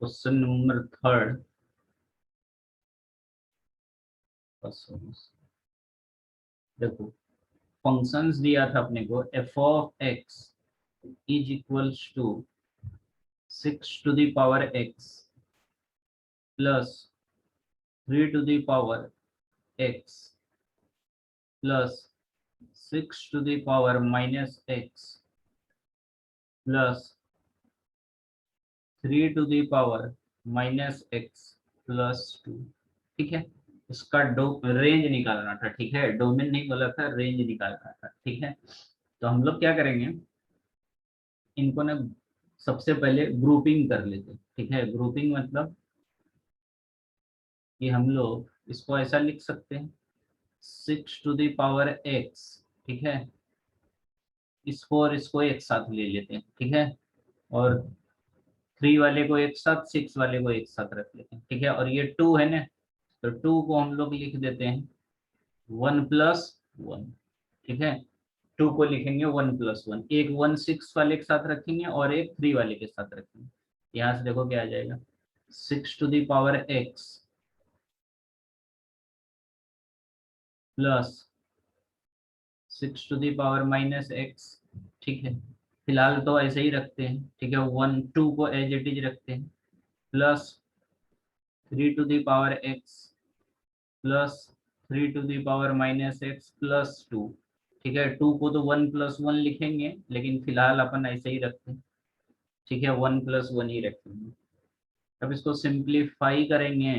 Question number third. देखो, functions दिया था अपने को, F of X is equals to 6 to the power x plus 3 to the power x plus 6 to the power - x plus 3 to the power - x plus 2। ठीक है, इसका range निकालना था। ठीक है, डोमेन नहीं बोला था, रेंज निकालना था। ठीक है, तो हम लोग क्या करेंगे, इनको ना सबसे पहले ग्रुपिंग कर लेते हैं। ठीक है, ग्रुपिंग मतलब कि हम लोग इसको ऐसा लिख सकते हैं, 6 to the power x। ठीक है, इसको और इसको एक साथ ले लेते हैं। ठीक है, और 3 वाले को एक साथ, 6 वाले को एक साथ रख लेते हैं। ठीक है, और ये 2 है ना, तो 2 को हम लोग लिख देते हैं 1+1। ठीक है, 2 को लिखेंगे 1+1, एक 1 6 वाले के साथ रखेंगे और एक 3 वाले के साथ रखेंगे। यहाँ से देखो क्या आ जाएगा, 6 to the power x plus 6 to the power - x। ठीक है, फिलहाल तो ऐसे ही रखते हैं। ठीक है, 1 2 को एज इट इज रखते हैं, plus 3 to the power x plus 3 to the power - x plus 2। ठीक है, 2 को तो 1+1 लिखेंगे, लेकिन फिलहाल अपन ऐसे ही रखते हैं। ठीक है, 1+1 ही रखेंगे। अब इसको सिंप्लीफाई करेंगे,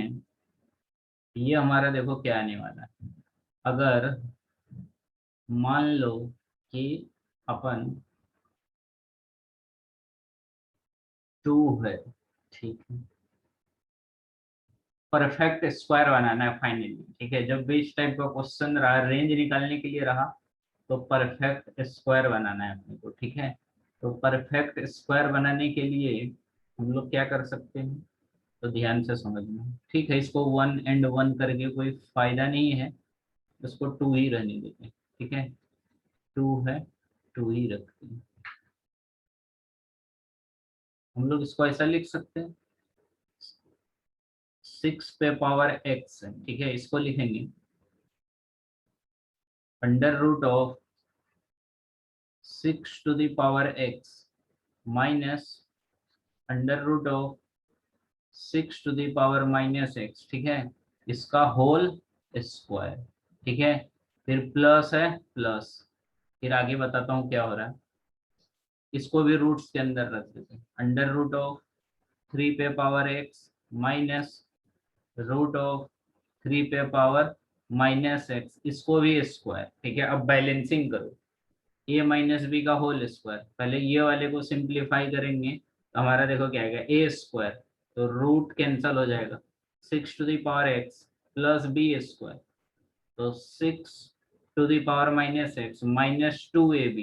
ये हमारा देखो क्या आने वाला है। अगर मान लो कि अपन 2 है, ठीक है, परफेक्ट स्क्वायर बनाना है फाइनली। ठीक है, जब भी इस टाइप का क्वेश्चन रहा, रेंज निकालने के लिए रहा, तो परफेक्ट स्क्वायर बनाना है अपने को। ठीक है, तो परफेक्ट स्क्वायर बनाने के लिए हम लोग क्या कर सकते हैं, तो ध्यान से समझना। ठीक है, इसको 1 and 1 करके कोई फायदा नहीं है, इसको 2 ही रहने देते हैं। ठीक है, 2 है, 2 ही रखते हैं। हम लोग इसको ऐसा लिख सकते हैं, 6 पे पावर x है। ठीक है, इसको लिखेंगे √of 6 to the power x minus √of 6 to the power - x। ठीक है, इसका होल स्क्वायर। ठीक है, फिर प्लस है, प्लस, फिर आगे बताता हूँ क्या हो रहा है। इसको भी रूट्स के अंदर रख देते हैं, √of 3 पे पावर x माइनस √of 3 पे पावर -x, इसको भी स्क्वायर। ठीक है, अब बैलेंसिंग करो, a - b का होल स्क्वायर। पहले ये वाले को सिंप्लीफाई करेंगे तो हमारा देखो क्या आएगा, a², तो रूट कैंसल हो जाएगा, 6 to the power x plus b², तो 6 to the power - x minus 2ab,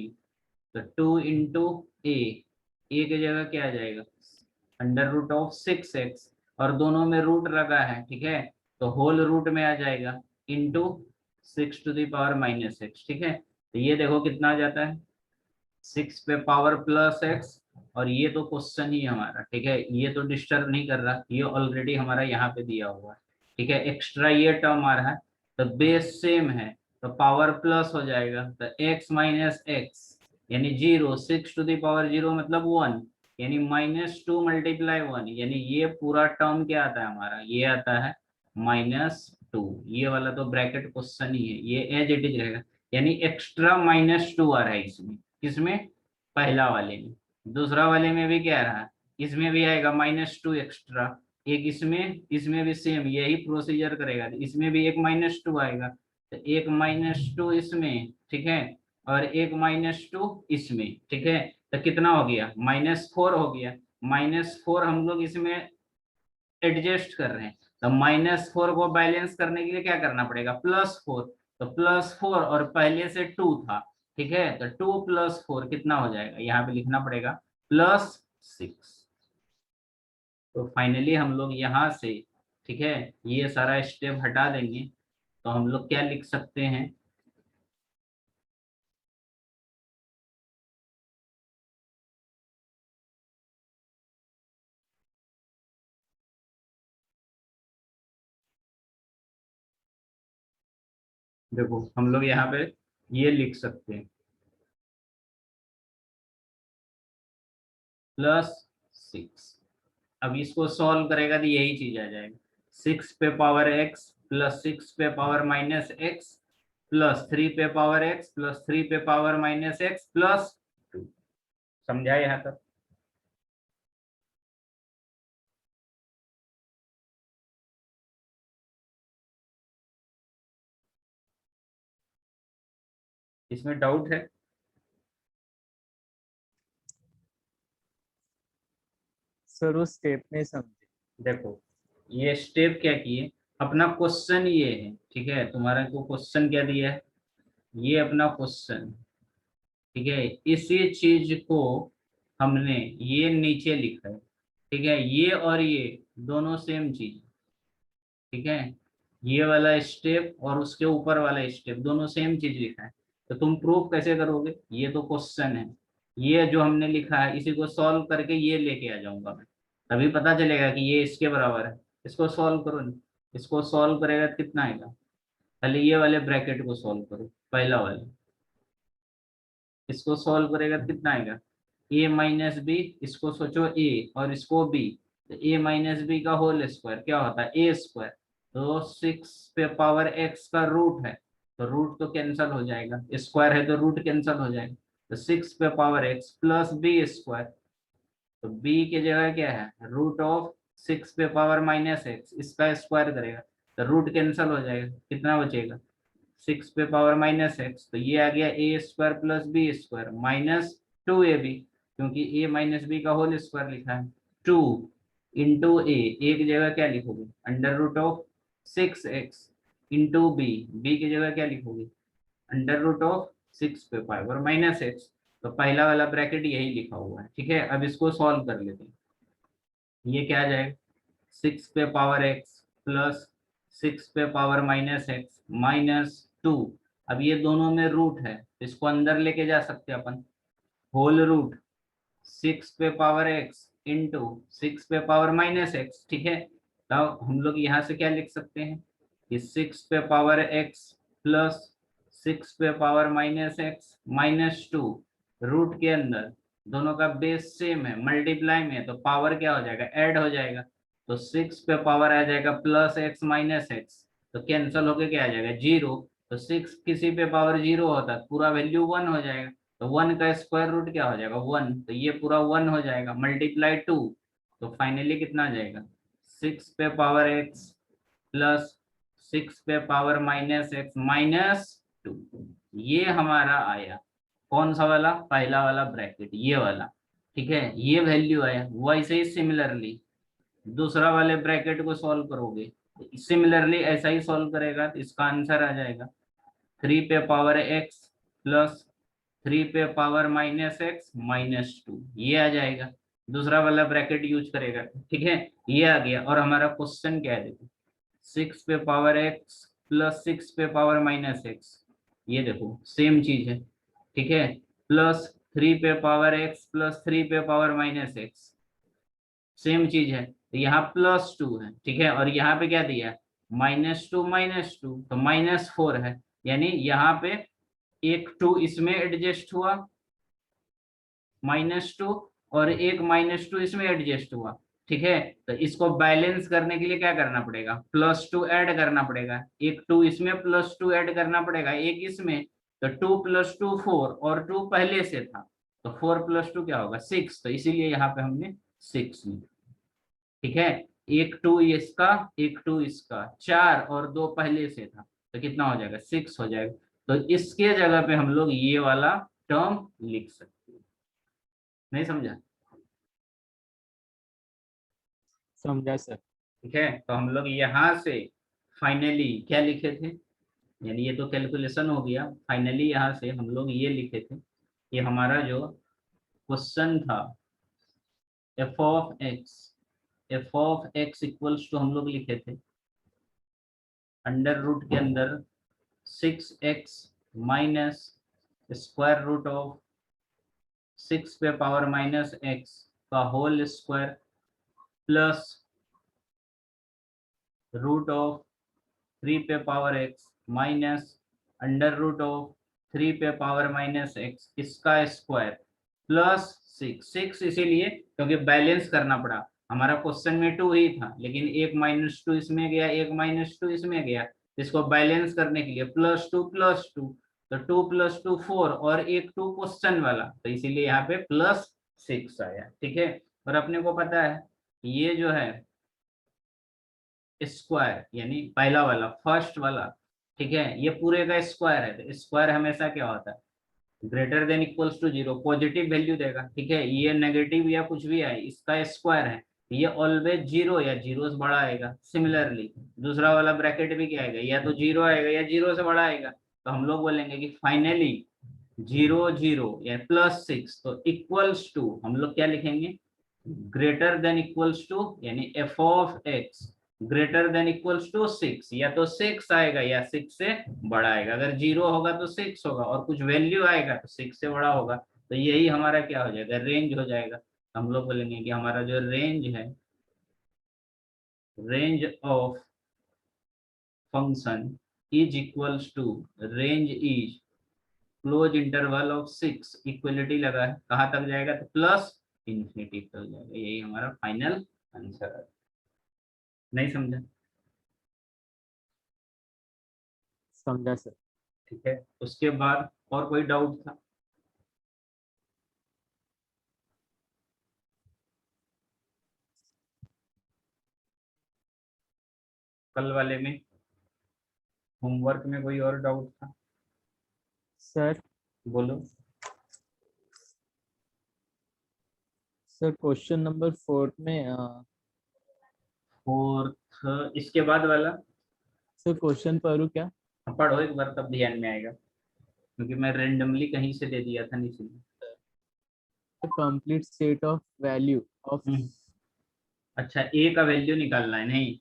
तो 2 इंटू ए की जगह क्या आ जाएगा, √of 6x, और दोनों में रूट लगा है। ठीक है, तो होल रूट में आ जाएगा, into 6 to the power - x। ठीक है, तो ये देखो कितना आ जाता है, 6 पे पावर प्लस x, और ये तो क्वेश्चन ही हमारा। ठीक है, ये तो डिस्टर्ब नहीं कर रहा, ये ऑलरेडी हमारा यहाँ पे दिया हुआ है। ठीक है, एक्स्ट्रा ये टर्म आ रहा है, तो बेस सेम है, तो पावर प्लस हो जाएगा, तो x - x यानी 0, 6 to the power 0 मतलब 1, यानी -2 × 1, यानी ये पूरा टर्म क्या आता है हमारा, ये आता है -2। ये वाला तो ब्रैकेट क्वेश्चन ही है, ये एज इट इज रहेगा, यानी एक्स्ट्रा -2 आ रहा है इसमें। किसमें, पहला वाले में। दूसरा वाले में भी क्या रहा, इसमें भी आएगा -2 एक्स्ट्रा, एक इसमें, इसमें भी सेम यही प्रोसीजर करेगा, इसमें भी एक -2 आएगा, तो एक -2 इसमें। ठीक है, और एक -2 इसमें। ठीक है, तो कितना हो गया, -4 हो गया। -4 हम लोग इसमें एडजस्ट कर रहे हैं, तो -4 को बैलेंस करने के लिए क्या करना पड़ेगा, +4, तो +4 और पहले से 2 था। ठीक है, तो 2 + 4 कितना हो जाएगा, यहाँ पे लिखना पड़ेगा +6। तो फाइनली हम लोग यहाँ से, ठीक है, ये सारा स्टेप हटा देंगे, तो हम लोग क्या लिख सकते हैं, देखो हम लोग यहाँ पे ये लिख सकते हैं +6। अब इसको सॉल्व करेगा तो यही चीज आ जाएगा, 6 पे पावर x प्लस 6 पे पावर माइनस x प्लस 3 पे पावर x प्लस 3 पे पावर माइनस x प्लस 2। समझा यहाँ तक? इसमें डाउट है? सर वो स्टेप नहीं समझे। देखो ये स्टेप क्या किए, अपना क्वेश्चन ये है, ठीक है, तुम्हारा को क्वेश्चन क्या दिया है, ये अपना क्वेश्चन, ठीक है, इसी चीज को हमने ये नीचे लिखा है, ठीक है, ये और ये दोनों सेम चीज, ठीक है, ये वाला स्टेप और उसके ऊपर वाला स्टेप दोनों सेम चीज लिखा है, तो तुम प्रूफ कैसे करोगे, ये तो क्वेश्चन है, ये जो हमने लिखा है इसी को सॉल्व करके ये लेके आ जाऊंगा मैं, तभी पता चलेगा कि ये इसके बराबर है। इसको सॉल्व करो नहीं, इसको सॉल्व करेगा तो कितना आएगा, पहले ये वाले ब्रैकेट को सॉल्व करो, पहला वाला, इसको सॉल्व करेगा तो कितना आएगा, ए माइनस बी, इसको सोचो ए और इसको बी, तो ए माइनस बी का होल स्क्वायर क्या होता है ए स्क्वायर, तो 6 पे पावर एक्स का रूट है, तो रूट तो कैंसिल हो जाएगा, स्क्वायर है तो रूट कैंसिल हो जाएगा, तो 6 पे power X plus B square, तो बी की जगह क्या है रूट ऑफ 6 पे पावर माइनस एक्स, इसका स्क्वायर करेगा तो रूट कैंसिल हो जाएगा, कितना बचेगा 6 पे पावर माइनस एक्स, तो ये आ गया A square plus B square minus 2ab, क्योंकि ए माइनस बी का होल स्क्वायर लिखा है, 2 इंटू ए की जगह क्या लिखोगे under root of 6x into B की जगह क्या लिखोगे अंडर रूट ऑफ 6 पे पावर माइनस एक्स, तो पहला वाला ब्रैकेट यही लिखा हुआ है, ठीक है। अब इसको सॉल्व कर लेते हैं, ये क्या आ जाएगा 6 पे पावर एक्स प्लस 6 पे पावर माइनस एक्स माइनस 2, अब ये दोनों में रूट है, इसको अंदर लेके जा सकते हैं अपन, होल रूट 6 पे पावर एक्स इंटू 6 पे पावर माइनस एक्स, ठीक है, तो हम लोग यहाँ से क्या लिख सकते हैं कि 6 पे पावर एक्स प्लस 6 पे power minus X minus 2, root के अंदर दोनों का बेस सेम है, मल्टीप्लाई में है, तो पावर क्या हो जाएगा ऐड हो जाएगा, तो 6 पे पावर आ जाएगा प्लस एक्स माइनस एक्स, तो कैंसिल होके क्या आ जाएगा 0, तो 6 किसी पे पावर 0 होता है पूरा वैल्यू 1 हो जाएगा, तो 1 का स्क्वायर रूट क्या हो जाएगा 1, तो ये पूरा 1 हो जाएगा मल्टीप्लाई 2, तो फाइनली कितना आ जाएगा 6 पे पावर एक्स प्लस 6 पे पावर माइनस एक्स माइनस 2, ये हमारा आया कौन सा वाला पहला वाला ब्रैकेट ये वाला, ठीक है, ये वैल्यू आया। वैसे ही सिमिलरली दूसरा वाले ब्रैकेट को सॉल्व करोगे, सिमिलरली ऐसा ही सॉल्व करेगा तो इसका आंसर आ जाएगा 3 पे पावर एक्स प्लस 3 पे पावर माइनस एक्स माइनस 2, ये आ जाएगा, दूसरा वाला ब्रैकेट यूज करेगा, ठीक है, ये आ गया। और हमारा क्वेश्चन क्या है देखो 6 पे पावर एक्स प्लस 6 पे पावर माइनस एक्स, ये देखो सेम चीज है, ठीक है, प्लस 3 पे पावर एक्स प्लस 3 पे पावर माइनस एक्स, सेम चीज है, तो यहाँ +2 है, ठीक है, और यहाँ पे क्या दिया है -2 तो -4 है, यानी यहाँ पे एक 2 इसमें एडजस्ट हुआ -2 और एक -2 इसमें एडजस्ट हुआ, ठीक है, तो इसको बैलेंस करने के लिए क्या करना पड़ेगा +2 ऐड करना पड़ेगा, एक 2 इसमें +2 ऐड करना पड़ेगा एक इसमें, तो 2 + 2 4 और 2 पहले से था, तो 4 + 2 क्या होगा 6, तो इसीलिए यहाँ पे हमने 6 लिखा, ठीक है, एक 2 इसका एक 2 इसका 4 और 2 पहले से था, तो कितना हो जाएगा 6 हो जाएगा, तो इसके जगह पे हम लोग ये वाला टर्म लिख सकते हैं। नहीं समझा? समझा सर। ठीक है, तो हम लोग यहाँ से फाइनली क्या लिखे थे, यानी ये तो कैलकुलेशन हो गया, फाइनली यहाँ से हम लोग ये लिखे थे कि हमारा जो क्वेश्चन था f of x equals to हम लोग लिखे थे अंडर रूट के अंदर 6x minus square root of 6 पे पावर माइनस x का whole square plus root of 3 पे power x minus under root of 3 पे पावर माइनस एक्स इसका स्क्वायर प्लस 6 इसीलिए क्योंकि बैलेंस करना पड़ा। हमारा क्वेश्चन में 2 ही था, लेकिन एक -2 इसमें गया, एक -2 इसमें गया। इसको बैलेंस करने के लिए +2 +2, तो 2 + 2 4 और एक 2 क्वेश्चन वाला, तो इसीलिए यहाँ पे +6 आया। ठीक है, और अपने को पता है ये जो है स्क्वायर यानी पहला वाला फर्स्ट वाला, ठीक है, ये पूरे का स्क्वायर है। तो स्क्वायर हमेशा क्या होता है, greater than equals to 0, positive value देगा। ठीक है, ये नेगेटिव या कुछ भी आए, इसका स्क्वायर है, ये ऑलवेज 0 या 0 से बड़ा आएगा। सिमिलरली दूसरा वाला ब्रैकेट भी क्या आएगा, या तो 0 आएगा या 0 से बड़ा आएगा। तो हम लोग बोलेंगे कि फाइनली 0 0 या +6 तो इक्वल्स टू, हम लोग क्या लिखेंगे, ग्रेटर देन इक्वल्स टू, यानी F of X greater than equals to 6, या तो 6 आएगा या 6 से बड़ा आएगा। अगर 0 होगा तो 6 होगा, और कुछ वैल्यू आएगा तो 6 से बड़ा होगा। तो यही हमारा क्या हो जाएगा, रेंज हो जाएगा। हम लोग बोलेंगे कि हमारा जो रेंज है, range of function is equals to, range is close interval of 6, equality लगा है, कहाँ तक जाएगा, तो प्लस इंफिनिटी तक जाएगा। यही हमारा फाइनल आंसर है। नहीं समझा? समझा सर। ठीक है, उसके बाद और कोई डाउट था? कल वाले में होमवर्क में कोई और डाउट था? सर बोलो। सर क्वेश्चन नंबर 4 में फोर्थ इसके बाद वाला सर क्वेश्चन पढ़ूं क्या? पढ़ो एक बार, तब ध्यान में आएगा, क्योंकि मैं रेंडमली कहीं से दे दिया था, नहीं सुना। Complete set of value of अच्छा, ए का वैल्यू निकालना है, नहीं?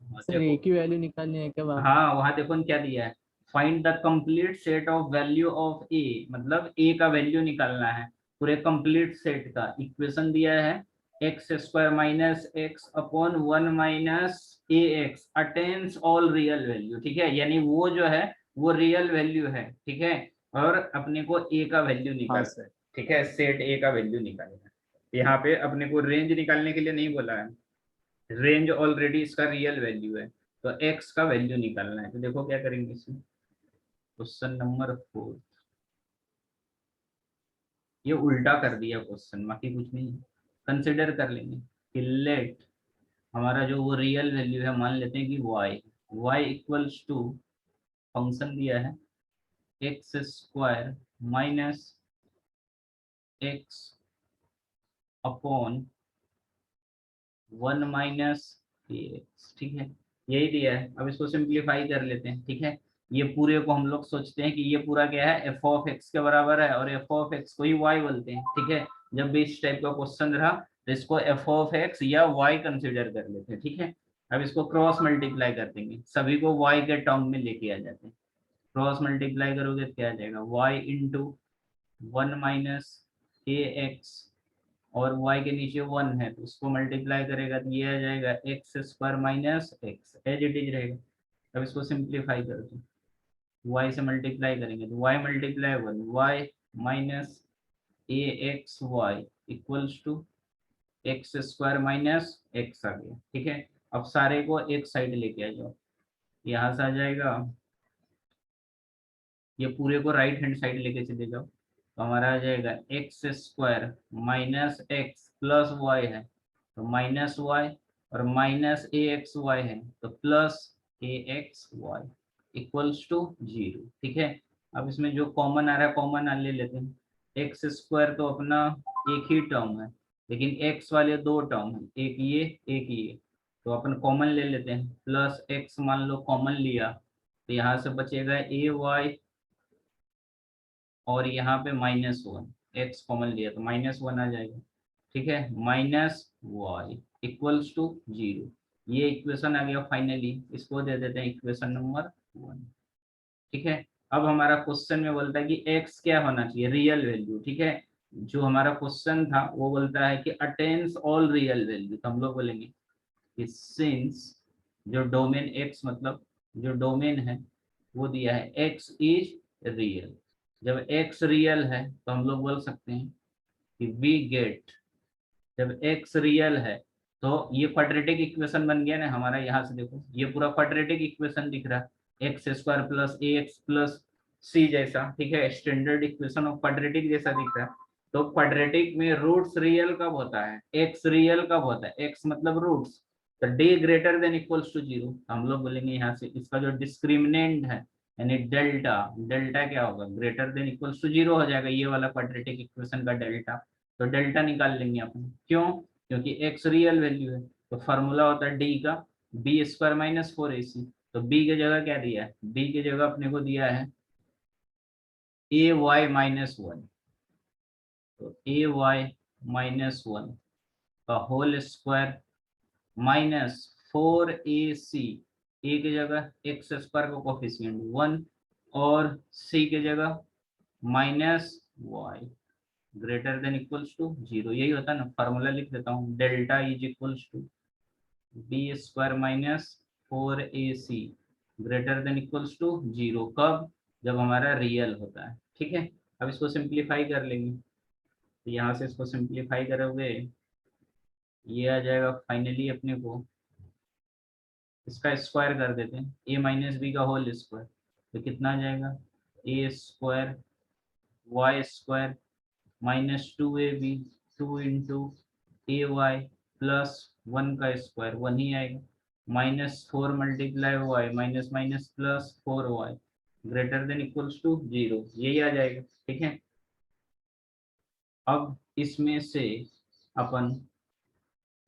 हाँ, सर देखो, एक ही वैल्यू निकालनी है क्या वहाँ पे? हाँ वहां देखो न क्या दिया है, find the complete set of value of A, मतलब ए का वैल्यू निकालना है पूरे कंप्लीट सेट का। इक्वेशन दिया है x² - x upon 1 - ax attains all real value. ठीक है, यानी वो जो है वो रियल वैल्यू है। ठीक है, और अपने को ए का वैल्यू हाँ निकालना है। सर। ठीक है, सेट ए का वैल्यू निकालना है। यहाँ पे अपने को रेंज निकालने के लिए नहीं बोला है, रेंज ऑलरेडी इसका रियल वैल्यू है, तो एक्स का वैल्यू निकालना है। तो देखो क्या करेंगे इसमें, क्वेश्चन नंबर 4, ये उल्टा कर दिया क्वेश्चन, बाकी कुछ नहीं। कंसिडर कर लेंगे कि लेट हमारा जो वो रियल वैल्यू है, मान लेते हैं कि y इक्वल्स टू, फंक्शन दिया है x² minus x upon 1 minus X. ठीक है, यही दिया है। अब इसको सिंप्लीफाई कर लेते हैं। ठीक है, ये पूरे को हम लोग सोचते हैं कि ये पूरा क्या है, एफ ऑफ एक्स के बराबर है, और एफ ऑफ एक्स को ही वाई बोलते हैं। ठीक है, जब भी इस टाइप का क्वेश्चन रहा तो इसको एफ ऑफ एक्स या वाई कंसिडर कर लेते हैं। ठीक है, अब इसको क्रॉस मल्टीप्लाई कर देंगे, सभी को वाई के टर्म में लेके आ जाते हैं। क्रॉस मल्टीप्लाई करोगे तो क्या आ जाएगा, Y into 1 minus A x, और y के नीचे 1 है तो उसको मल्टीप्लाई करेगा तो ये आ जाएगा x² minus X, as it is रहेगा। अब इसको सिंप्लीफाई कर दो, y से मल्टीप्लाई करेंगे तो y multiply 1, y minus A X Y equals to x² minus X आ गया। ठीक है, अब सारे को एक साइड लेके आ जाओ, यहाँ से आ जाएगा, ये पूरे को राइट हैंड साइड लेके चले जाओ, तो हमारा आ जाएगा x² minus x plus Y है तो माइनस वाई, और माइनस ए एक्स वाई है तो plus A X Y equals to 0। ठीक है, अब इसमें जो कॉमन आ रहा है कॉमन ले लेते हैं। x² तो अपना एक ही टर्म है, लेकिन x वाले दो टर्म है, एक ये एक ये, तो अपन कॉमन ले लेते हैं। प्लस x मान लो कॉमन लिया तो यहाँ से बचेगा ए वाई, और यहाँ पे -1, एक्स कॉमन लिया तो -1 आ जाएगा। ठीक है, माइनस वाई इक्वल्स टू 0, ये इक्वेशन आ गया फाइनली। इसको दे देते हैं इक्वेशन नंबर 1। ठीक है, अब हमारा क्वेश्चन में बोलता है कि एक्स क्या होना चाहिए, रियल वैल्यू। ठीक है, जो हमारा क्वेश्चन था वो बोलता है कि अटेन्स ऑल रियल वैल्यू, तो हम लोग बोलेंगे कि सिंस जो डोमेन x मतलब जो डोमेन है वो दिया है x इज रियल। जब x रियल है तो हम लोग बोल सकते हैं कि वी गेट, जब x रियल है तो ये क्वाड्रेटिक इक्वेशन बन गया ना हमारा। यहाँ से देखो ये पूरा क्वाड्रेटिक इक्वेशन दिख रहा है, x square plus A x plus सी जैसा, ठीक है, स्टैंडर्ड इक्वेशन ऑफ क्वाड्रेटिक जैसा दिख रहा है। तो क्वाड्रेटिक में रूट्स रियल कब होता है, एक्स रियल कब होता है, एक्स मतलब रूट्स, तो D greater than equals to zero. हम लोग बोलेंगे यहाँ से इसका जो डिस्क्रिमिनेंट है यानी डेल्टा, डेल्टा क्या होगा, greater than equals to zero हो जाएगा, ये वाला क्वाड्रेटिक इक्वेशन का डेल्टा। तो डेल्टा निकाल लेंगे अपन, क्यों, क्योंकि x रियल वैल्यू है। तो फार्मूला होता है डी का B square minus four A सी। तो b की जगह क्या दिया है, b की जगह अपने को दिया है ए वाई माइनस वन। तो ए वाई माइनस वन का whole square minus four A C, A की जगह एक्स स्क्वायर का कोफिशिएंट वन और c की जगह minus Y greater than equals to zero. यही होता है ना, फार्मूला लिख देता हूँ, delta is equals to B square minus four A C greater than equals to zero. कब, जब हमारा रियल होता है, ठीक है। अब इसको सिंप्लीफाई कर लेंगे, तो यहाँ से इसको सिंप्लीफाई करोगे ये आ जाएगा फाइनली अपने को, इसका स्क्वायर कर देते हैं, ए माइनस बी का होल स्क्वायर, तो कितना आ जाएगा, A square Y square minus two A B, two into A Y plus one का स्क्वायर वन ही आएगा, minus four multiply Y minus minus plus four Y greater than equals to zero, यही आ जाएगा, ठीक है। अब इसमें से अपन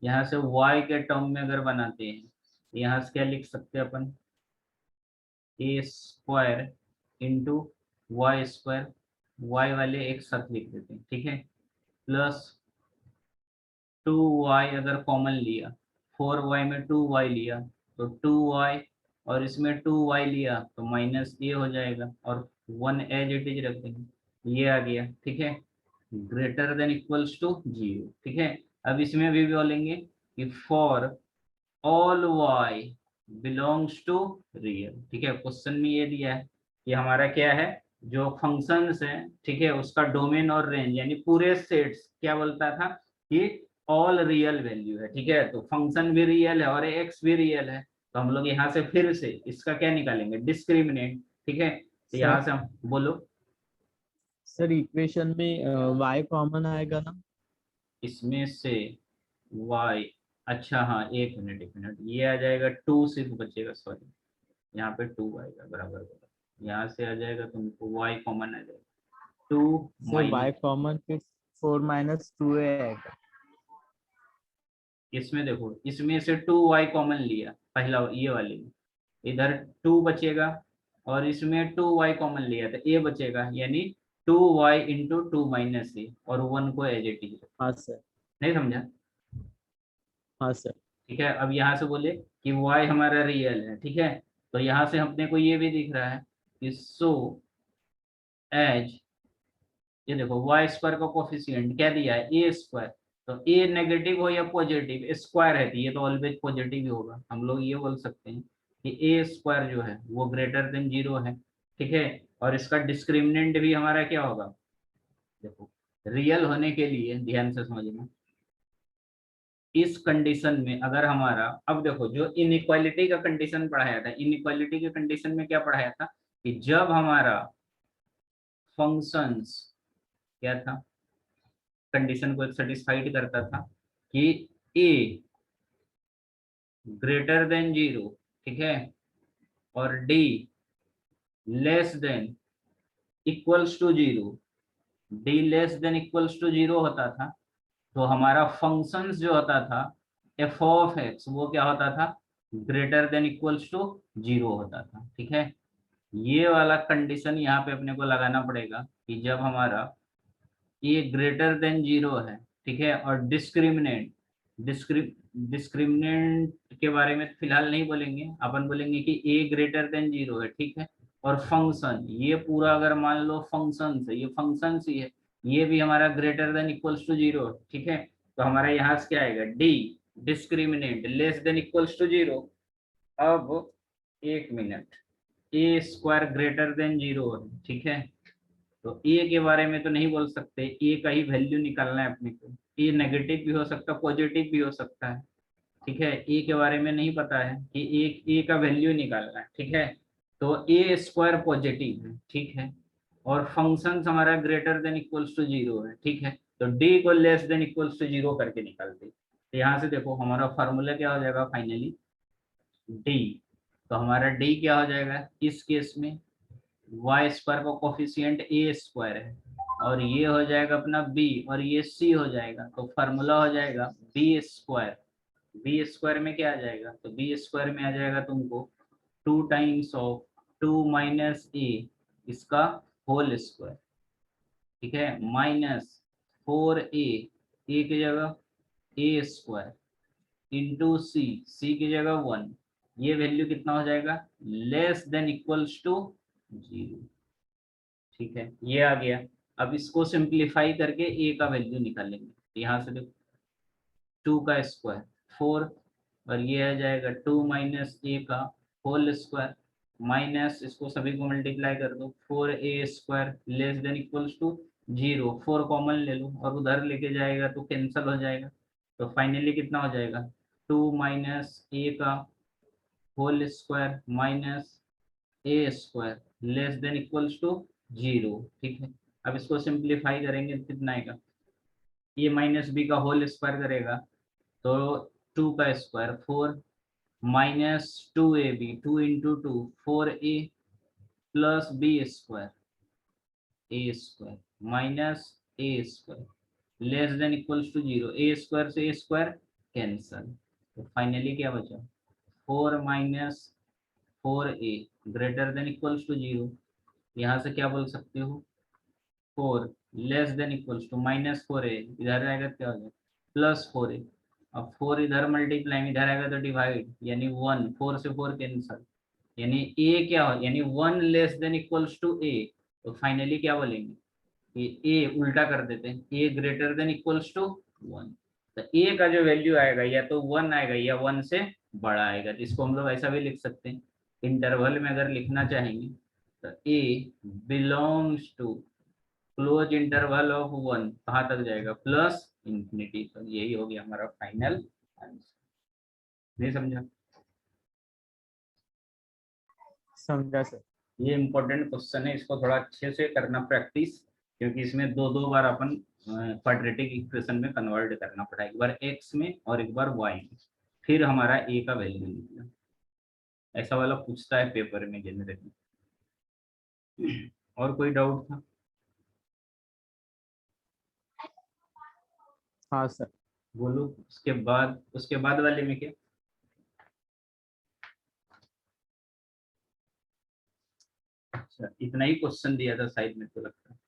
यहाँ से y के टर्म में अगर बनाते हैं, यहाँ से क्या लिख सकते हैं अपन, A square into Y square, Y वाले एक साथ लिख देते हैं, ठीक है, प्लस टू वाई अगर कॉमन लिया, फोर वाई में टू वाई लिया तो टू वाई, और इसमें टू वाई लिया तो माइनस ए हो जाएगा, और वन एज इट इज रख देंगे, ये आ गया, ठीक है, greater than equals to zero, ठीक है। अब इसमें भी बोलेंगे कि for all Y belongs to real, ठीक है। क्वेश्चन में ये दिया है कि हमारा क्या है, जो फंक्शंस है, ठीक है, उसका डोमेन और रेंज यानी पूरे सेट्स क्या बोलता था कि ऑल रियल वैल्यू है, ठीक है। तो फंक्शन भी रियल है और एक्स भी रियल है, तो हम लोग यहाँ से फिर से इसका क्या निकालेंगे, डिस्क्रिमिनेंट, ठीक है। तो यहाँ से हम बोलो, सर इक्वेशन में y कॉमन आएगा ना? इसमें से y, अच्छा हाँ एक मिनट एक मिनट, ये आ जाएगा टू सिर्फ बचेगा, सॉरी यहाँ पे टू आएगा बराबर बराबर, यहाँ से आ जाएगा तुमको y कॉमन आ जाएगा, two sir y minus, common फिर 4 माइनस 2a आएगा। इसमें देखो इसमें से टू वाई कॉमन लिया पहला ये वाले में, इधर टू बचेगा और इसमें टू वाई कॉमन लिया तो ए बचेगा, यानी two Y into two minus A और वन को एज इट इज, हाँ सर। नहीं समझा, हाँ सर। ठीक है। अब यहाँ से बोले कि y हमारा रियल है, ठीक है, तो यहाँ से अपने को ये भी दिख रहा है कि सो एज, ये देखो वाई स्क्वायर का कोफिशिएंट क्या दिया है, ए स्क्वायर, तो ए नेगेटिव हो या पॉजिटिव, स्क्वायर है तो ये तो ऑलवेज पॉजिटिव ही होगा। हम लोग ये बोल सकते हैं कि ए स्क्वायर जो है वो ग्रेटर देन जीरो है, ठीक है। और इसका डिस्क्रिमिनेंट भी हमारा क्या होगा, देखो रियल होने के लिए ध्यान से समझना, इस कंडीशन में अगर हमारा, अब देखो जो इनइक्वालिटी का कंडीशन पढ़ाया था, इनइक्वालिटी के कंडीशन में क्या पढ़ाया था कि जब हमारा फंक्शंस क्या था, कंडीशन को सेटिस्फाइड करता था कि ए ग्रेटर देन जीरो, ठीक है, और D less than equals to zero, D less than equals to zero होता था, तो हमारा फंक्शंस जो होता था एफ ऑफ एक्स वो क्या होता था, greater than equals to zero होता था, ठीक है। ये वाला कंडीशन यहाँ पे अपने को लगाना पड़ेगा कि जब हमारा ये ग्रेटर देन जीरो है, ठीक है, और डिस्क्रिमिनेंट, डिस्क्रिमिनेंट के बारे में फिलहाल नहीं बोलेंगे, अपन बोलेंगे कि ए ग्रेटर देन जीरो है, ठीक है, और फंक्शन ये पूरा अगर मान लो फंक्शन है, ये फंक्शन ही है, ये भी हमारा greater than equals to zero, ठीक है। तो हमारा यहाँ से क्या आएगा, D discriminant less than equals to zero, अब एक minute, A square greater than 0 है, ठीक है। तो ए के बारे में तो नहीं बोल सकते, ए का ही वैल्यू निकालना है अपने को। ए नेगेटिव भी हो सकता है, पॉजिटिव भी हो सकता है, ठीक है। ए के बारे में नहीं पता है कि ए का वैल्यू निकालना है, ठीक है। तो ए स्क्वायर पॉजिटिव है, ठीक है। और फंक्शन हमारा ग्रेटर देन इक्वल्स टू 0 है, ठीक है। तो डी को लेस देन इक्वल्स टू 0 करके निकालते। तो यहाँ से देखो हमारा फार्मूला क्या हो जाएगा फाइनली, डी। तो हमारा डी क्या हो जाएगा इस केस में, वाई स्क्वायर का कोफिशिएंट ए स्क्वायर है, और ये हो जाएगा अपना बी, और ये सी हो जाएगा। तो फार्मूला हो जाएगा बी स्क्वायर। बी स्क्वायर में क्या आ जाएगा, तो बी स्क्वायर में आ जाएगा तुमको 2 टाइम्स ऑफ 2 माइनस ए इसका होल स्क्वायर, ठीक है, माइनस 4a, ए की जगह ए स्क्वायर इंटू सी, सी की जगह 1। ये वैल्यू कितना हो जाएगा, लेस देन इक्वल्स टू 0, ठीक है। ये आ गया। अब इसको सिंप्लीफाई करके ए का वैल्यू निकालेंगे। यहाँ से देखो 2 का स्क्वायर 4, और ये आ जाएगा 2 माइनस ए का होल स्क्वायर, माइनस इसको सभी को मल्टीप्लाई कर दो, 4a square less than equals to 0। 4 common ले लो और उधर लेके जाएगा तो कैंसिल हो जाएगा। तो फाइनली कितना हो जाएगा, 2 माइनस ए का whole square minus A square less than equals to 0, ठीक है। अब इसको सिंप्लीफाई करेंगे तो कितना आएगा, ये माइनस बी का होल स्क्वायर करेगा तो 2 का square 4, minus 2ab 2 into 2 4a plus B square A square minus A square less than equals to 0। A square से ए स्क्वायर कैंसल, तो फाइनली क्या बचा, 4 minus 4a greater than equals to 0। यहाँ से क्या बोल सकते हो, 4 less than equals to minus 4a, इधर आएगा क्या हो जाएगा प्लस 4a। अब 4 इधर मल्टीप्लाई, इधर आएगा तो डिवाइड, यानी 1, 4 से 4 कैंसल, यानी ए क्या हो, यानी 1 less than equals to A. तो फाइनली क्या बोलेंगे कि ए उल्टा कर देते हैं, ए ग्रेटर देन इक्वल्स टू 1। तो ए का जो वैल्यू आएगा या तो 1 आएगा या 1 से बड़ा आएगा। तो इसको हम लोग ऐसा भी लिख सकते हैं, इंटरवल में अगर लिखना चाहेंगे तो A belongs to close interval of 1 कहाँ तक जाएगा, प्लस इंफिनिटी। तो यही हो गया हमारा फाइनल आंसर। नहीं समझा, समझा सर। ये इंपॉर्टेंट क्वेश्चन है, इसको थोड़ा अच्छे से करना प्रैक्टिस, क्योंकि इसमें दो दो बार अपन क्वाड्रेटिक इक्वेशन में कन्वर्ट करना पड़ा, एक बार एक्स में और एक बार वाई में, फिर हमारा ए का वैल्यू निकला। ऐसा वाला पूछता है पेपर में जनरली। और कोई डाउट था, हाँ सर। बोलो। उसके बाद वाले में क्या, अच्छा इतना ही क्वेश्चन दिया था शायद मेरे को लगता है।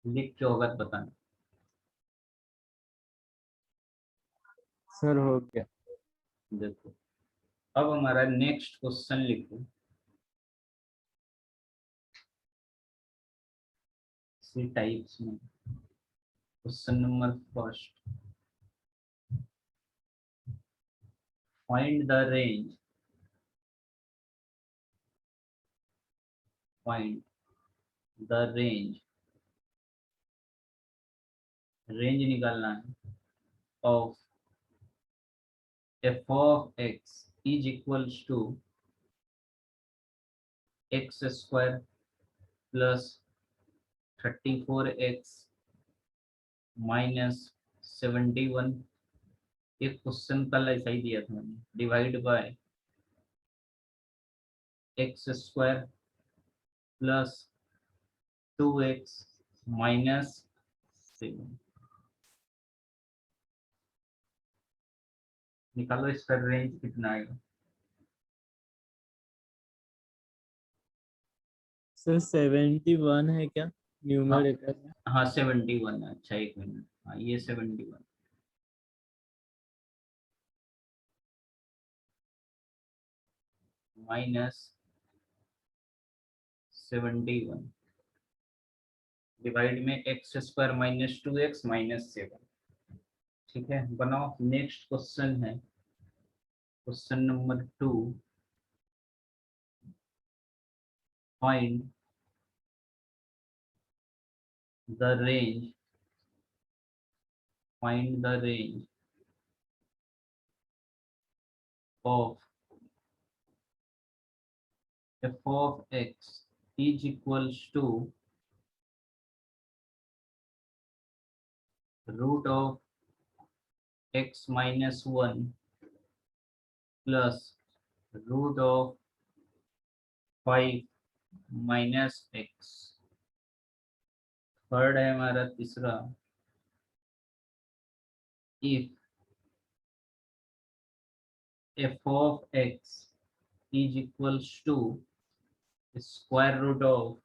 लिख के होगा तो बताना। सर हो गया। देखो अब हमारा नेक्स्ट क्वेश्चन लिखो, सी टाइप्स में question number first, find the range, find the range, range निकालना है of f of x is equals to x square plus 34x minus 71। एक क्वेश्चन कल ऐसा ही दिया था मैंने, divide by x square plus 2x minus 7। निकालो इसका रेंज कितना आएगा। सर 71 है क्या हाँ न्यूमरेटर में? हाँ 71 है, अच्छा एक मिनट, हाँ ये 71, -71 डिवाइड में x square minus 2x minus 7। ठीक है, बनाओ। नेक्स्ट क्वेश्चन है question number 2। Find the range of f of x is equals to root of x minus 1 plus root of 5 minus x। Third है हमारा तीसरा, if f of x is equals to square root of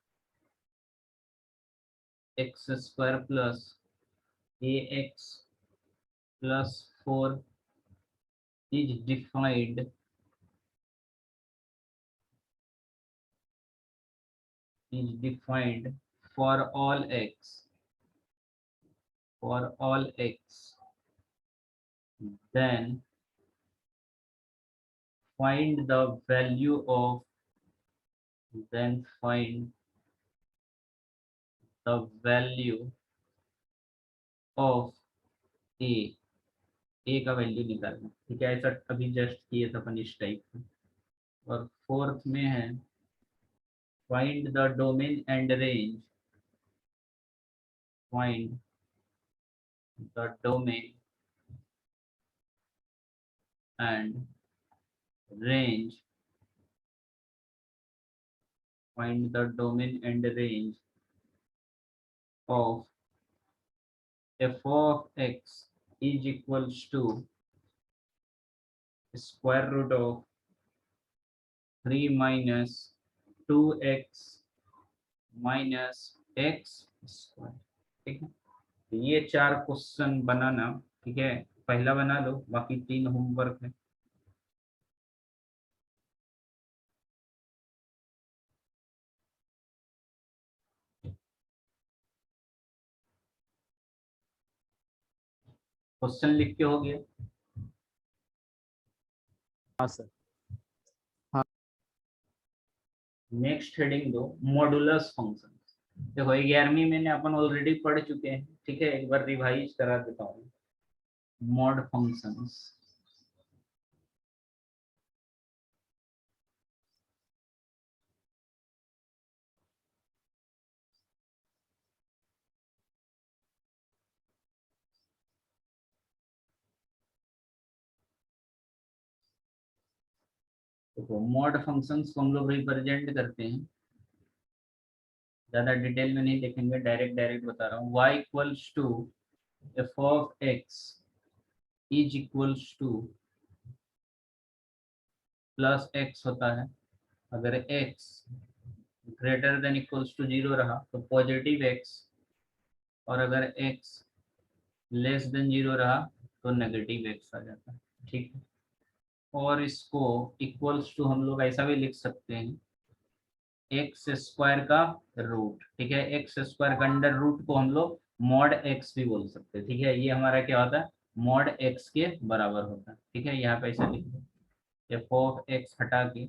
x square plus ax plus 4 is defined for all x, then find the value of a का value निकालना। ठीक है, ऐसा अभी just किए थे अपन इस टाइप का। और फोर्थ में है find the domain and range of f of x is equals to square root of 3 minus 2x minus x square. ठीक है, तो ये 4 क्वेश्चन बनाना। ठीक है, पहला बना लो, बाकी 3 होमवर्क है। क्वेश्चन लिख के हो गया? हाँ सर। नेक्स्ट हेडिंग दो, मॉडुलस फंक्शन। देखो 11वीं में अपन ऑलरेडी पढ़ चुके हैं। ठीक है, एक बार रिवाइज करा देता हूँ। मॉड फंक्शंस, देखो मॉड फंक्शंस को हम लोग रिप्रेजेंट करते हैं। ज्यादा डिटेल में नहीं देखेंगे, डायरेक्ट बता रहा हूँ। y equals to f of x is equals to plus x होता है। अगर x greater than equals to 0 रहा तो पॉजिटिव x, और अगर x लेस देन 0 रहा तो नेगेटिव x आ जाता है। ठीक है, और इसको इक्वल्स टू हम लोग ऐसा भी लिख सकते हैं, एक्स स्क्वायर का रूट। ठीक है, एक्स स्क्वायर का अंडर रूट को हम लोग मॉड एक्स भी बोल सकते हैं। ठीक है, ये हमारा क्या होता है, मॉड एक्स के बराबर होता है। ठीक है, यहाँ पे ऐसा लिख दो, एफ ऑफ एक्स हटा के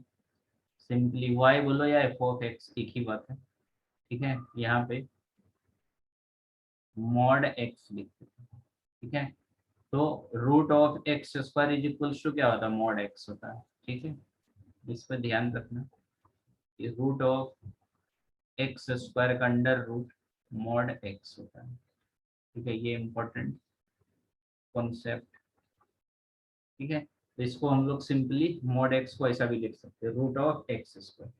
सिंपली वाई बोलो या एफ ऑफ एक्स, एक ही बात है। ठीक है, यहाँ पे मॉड एक्स लिख दो। ठीक है, तो root of X square is equals to क्या होता है, मॉड एक्स होता है। ठीक है, इस पर ध्यान रखना, रूट ऑफ एक्स स्क्वायर का अंडर रूट मॉड एक्स होता है। ठीक है, ये इम्पोर्टेंट कॉन्सेप्ट। ठीक है, तो इसको हम लोग सिंपली मॉड एक्स को ऐसा भी लिख सकते हैं, रूट ऑफ एक्स स्क्वायर।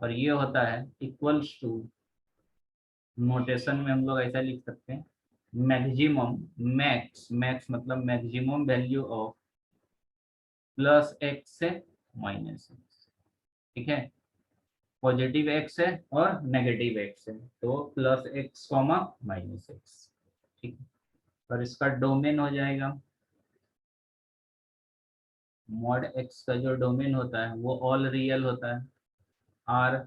और ये होता है इक्वल्स टू, नोटेशन में हम लोग ऐसा लिख सकते हैं, मैक्सिमम, मैक्स मतलब maximum value of plus x से माइनस एक्स। ठीक है, पॉजिटिव एक्स है और नेगेटिव एक्स है, तो plus x comma minus X. ठीक है, और इसका डोमेन हो जाएगा मॉड एक्स का जो डोमेन होता है वो ऑल रियल होता है आर,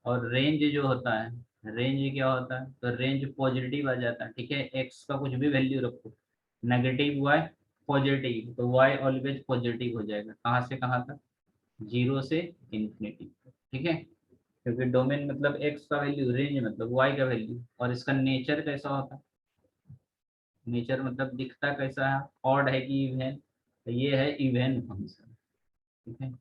और रेंज जो होता है रेंज क्या होता है, तो रेंज पॉजिटिव आ जाता है। ठीक है, एक्स का कुछ भी वैल्यू रखो, नेगेटिव वाई पॉजिटिव, तो वाई ऑलवेज पॉजिटिव हो जाएगा। कहाँ से कहाँ तक, 0 से इंफिनिटी। ठीक है, क्योंकि डोमेन मतलब एक्स का वैल्यू, रेंज मतलब वाई का वैल्यू। और इसका नेचर कैसा होता है, नेचर मतलब दिखता कैसा है, ऑड है कि इवन, तो ये है इवन फंक्शन। ठीक है,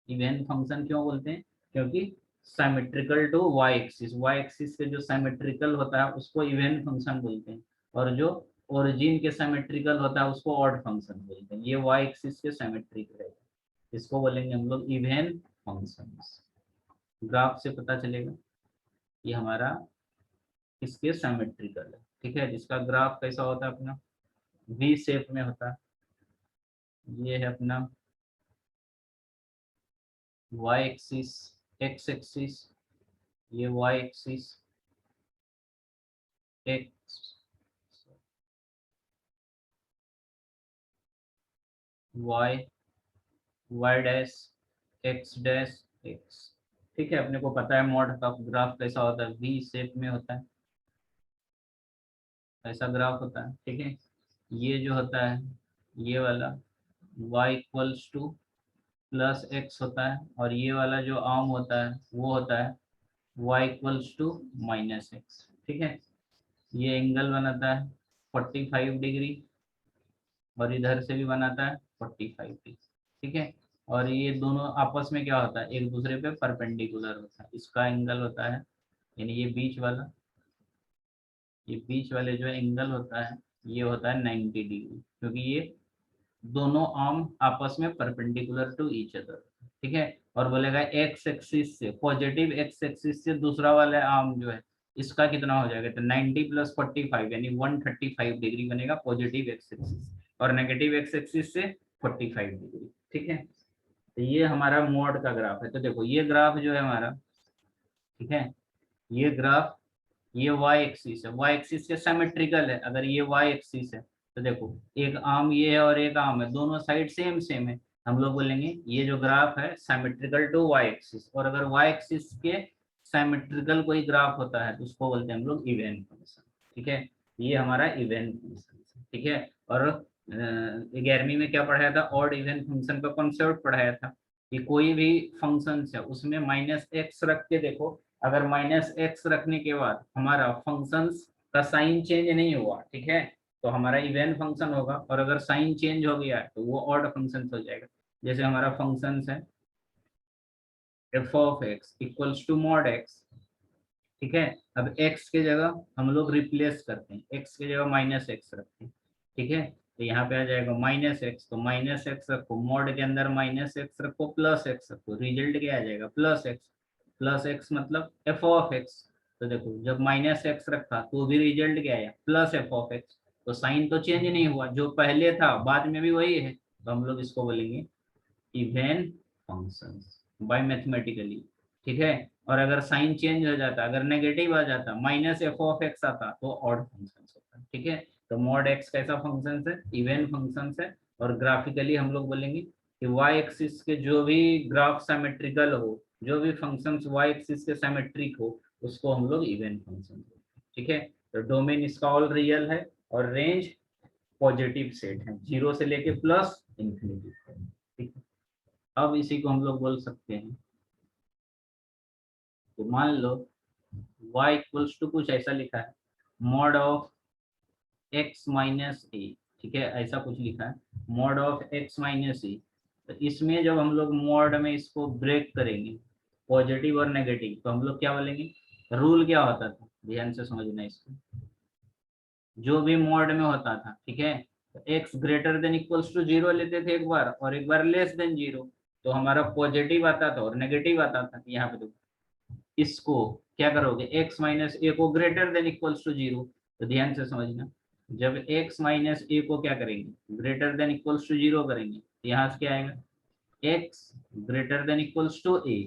इवन फंक्शन क्यों बोलते हैं, क्योंकि symmetrical to Y axis, Y axis के जो साइमेट्रिकल होता है उसको इवन फंक्शन बोलते हैं, और जो ओरिजिन के साइमेट्रिकल होता है उसको ऑड फंक्शन बोलते हैं। ये वाई एक्सिस के साइमेट्रिक रहेगा, इसको बोलेंगे हम लोग इवन फंक्शन। ग्राफ से पता चलेगा ये हमारा किसके साइमेट्रिकल है। ठीक है, जिसका ग्राफ कैसा होता है अपना, वी शेप में होता है। ये है अपना वाई एक्सिस, एक्स एक्सिस, ये Y axis, X Y, Y dash, X dash, X. ठीक है, अपने को पता है मॉड का ग्राफ कैसा होता है, वी शेप में होता है, ऐसा ग्राफ होता है। ठीक है, ये जो होता है ये वाला y equals to plus x होता है, और ये वाला जो आर्म होता है वो होता है y equals to minus X. ठीक है, ये एंगल बनाता है 45 डिग्री, और इधर से भी बनाता है 45 डिग्री। ठीक है, और ये दोनों आपस में क्या होता है, एक दूसरे पे परपेंडिकुलर होता है। इसका एंगल होता है, यानी ये बीच वाला, ये बीच वाले जो एंगल होता है ये होता है 90 डिग्री, क्योंकि ये दोनों आर्म आपस में परपेंडिकुलर टू ईच अदर। ठीक है, और बोलेगा एक्स एक्सिस से, पॉजिटिव एक्स एक्सिस से दूसरा वाला आर्म जो है इसका कितना हो जाएगा, तो 90 प्लस 45 यानी 135 डिग्री बनेगा पॉजिटिव एक्स एक्सिस, और नेगेटिव एक्स एक्सिस से 45 डिग्री। ठीक है, तो ये हमारा मोड का ग्राफ है। तो देखो ये ग्राफ जो है हमारा, ठीक है, ये ग्राफ, ये y एक्सिस है, y एक्सिस के सिमेट्रिकल है। अगर ये y एक्सिस है तो देखो एक आर्म ये है और एक आर्म है, दोनों साइड सेम सेम है, हम लोग बोलेंगे ये जो ग्राफ है सिमेट्रिकल टू y एक्सिस। और अगर y एक्सिस के सिमेट्रिकल कोई ग्राफ होता है तो उसको बोलते हैं हम लोग इवन फंक्शन। ठीक है, ये हमारा इवन फंक्शन। ठीक है, और 11वीं में क्या पढ़ाया था, ऑड इवन फंक्शन का कॉन्सेप्ट पढ़ाया था कि कोई भी फंक्शन है उसमें माइनस एक्स रख के देखो, अगर माइनस एक्स रखने के बाद हमारा फंक्शंस का साइन चेंज नहीं हुआ, ठीक है, तो हमारा इवन फंक्शन होगा। और अगर साइन चेंज हो गया तो वो ऑड फंक्शन हो जाएगा। जैसे हमारा फंक्शंस है f of x equals to mod x. ठीक है, अब एक्स के जगह हम लोग रिप्लेस करते हैं, एक्स के जगह माइनस एक्स रखते हैं। ठीक है, तो यहाँ पे आ जाएगा माइनस एक्स, तो माइनस एक्स रखो, मॉड के अंदर माइनस एक्स रखो, प्लस एक्स रखो, रिजल्ट क्या आ जाएगा प्लस एक्स। प्लस एक्स मतलब एफ ऑफ एक्स, तो देखो जब माइनस एक्स रखा तो भी रिजल्ट क्या आया प्लस एफ ऑफ एक्स, तो साइन तो चेंज नहीं हुआ, जो पहले था बाद में भी वही है, तो हम लोग इसको बोलेंगे इवन फंक्शंस बाय मैथमेटिकली। ठीक है, और अगर साइन चेंज हो जाता, अगर नेगेटिव आ जाता, माइनस एफ ऑफ एक्स आता, तो ऑड फंक्शन होता है। ठीक है, तो मॉड एक्स कैसा फंक्शन है, इवन फंक्शन है। और ग्राफिकली हम लोग बोलेंगे कि वाई एक्सिस के जो भी ग्राफ सिमेट्रिकल हो, जो भी फंक्शंस वाई एक्सिस के सिमेट्रिक हो, उसको हम लोग इवन फंक्शन बोलते हैं। ठीक है, तो डोमेन इसका ऑल रियल है, और रेंज पॉजिटिव सेट है, 0 से लेके प्लस इंफिनिटी। ठीक है, अब इसी को हम लोग बोल सकते हैं, तो मान लो y इक्वल्स टू कुछ ऐसा लिखा है, mod of x minus A. ठीक है, ऐसा कुछ लिखा है मॉड ऑफ x माइनस ए। तो इसमें जब हम लोग मॉड में इसको ब्रेक करेंगे पॉजिटिव और नेगेटिव, तो हम लोग क्या बोलेंगे, रूल क्या होता था, ध्यान से समझना इसको। जो भी मॉड में होता था, ठीक है, तो x greater than equals to 0 लेते थे एक बार, और एक बार लेस देन 0, तो हमारा पॉजिटिव आता था और नेगेटिव आता था। यहाँ पे देखो इसको क्या करोगे, x माइनस ए को ग्रेटर देन इक्वल्स टू 0, तो ध्यान से समझना, जब x माइनस ए को क्या करेंगे ग्रेटर देन इक्वल्स टू 0 करेंगे, तो यहाँ से क्या आएगा x greater than equals to A.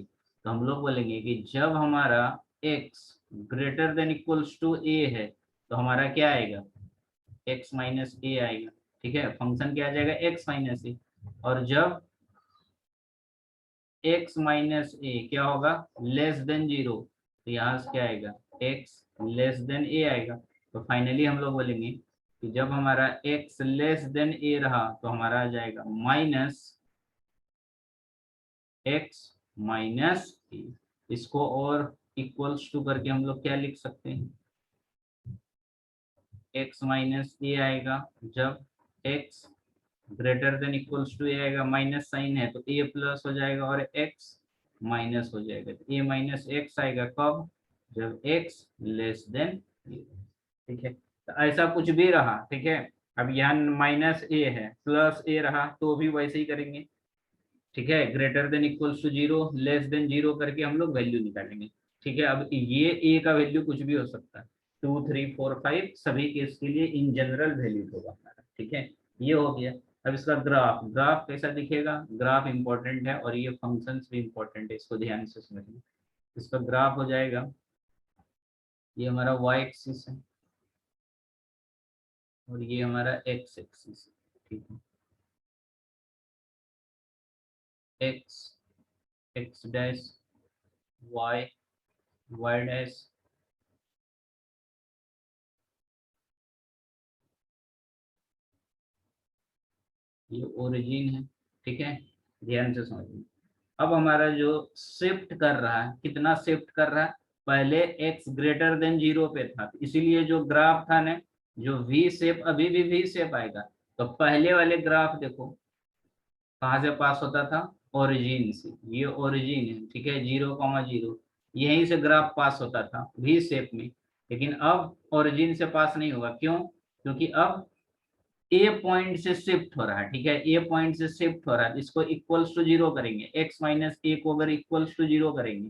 तो हम लोग बोलेंगे कि जब हमारा x greater than equals to ए है, तो हमारा क्या आएगा x माइनस ए आएगा। ठीक है, फंक्शन क्या आ जाएगा x माइनस ए। और जब x माइनस ए क्या होगा, लेस देन 0, तो यहाँ से क्या आएगा, x लेस देन ए आएगा। तो फाइनली हम लोग बोलेंगे कि जब हमारा x लेस देन ए रहा तो हमारा आ जाएगा माइनस x माइनस ए। इसको और इक्वल्स टू करके हम लोग क्या लिख सकते हैं, x माइनस ए आएगा, जब x greater than equals to ए आएगा, माइनस साइन है तो a प्लस हो जाएगा और x माइनस हो जाएगा, तो a माइनस एक्स आएगा कब, जब x लेस देन, ठीक है। तो ऐसा कुछ भी रहा, ठीक है, अब यहाँ माइनस ए है प्लस ए रहा तो भी वैसे ही करेंगे, ठीक है, greater than equals to 0 less than 0 करके हम लोग वैल्यू निकालेंगे, ठीक है। अब ये a का वैल्यू कुछ भी हो सकता है, 2 3 4 5 सभी केस के लिए इन जनरल वैल्यू होगा हमारा, ठीक है, ये हो गया। अब इसका ग्राफ, ग्राफ कैसा दिखेगा, ग्राफ इंपॉर्टेंट है और ये फंक्शंस भी इंपॉर्टेंट है, इसको ध्यान से समझिए। इसका ग्राफ हो जाएगा, ये हमारा y एक्सिस है और ये हमारा x एक्सिस है, ठीक है, x x dash y y dash, ये ओरिजिन है, ठीक है, ध्यान से समझिए। अब हमारा जो शिफ्ट कर रहा है, कितना शिफ्ट कर रहा है, पहले x ग्रेटर देन 0 पे था, इसीलिए जो ग्राफ था ना, जो v शेप, अभी भी v शेप आएगा। तो पहले वाले ग्राफ देखो कहाँ से पास होता था, ओरिजिन से, ये ओरिजिन है, ठीक है, 0,0 यहीं से ग्राफ पास होता था v शेप में। लेकिन अब ओरिजिन से पास नहीं होगा, क्यों, क्योंकि अब ए पॉइंट से शिफ्ट हो रहा है, ठीक है, ए पॉइंट से शिफ्ट हो रहा है, इसको इक्वल्स टू 0 करेंगे, x माइनस ए को अगर इक्वल्स टू 0 करेंगे,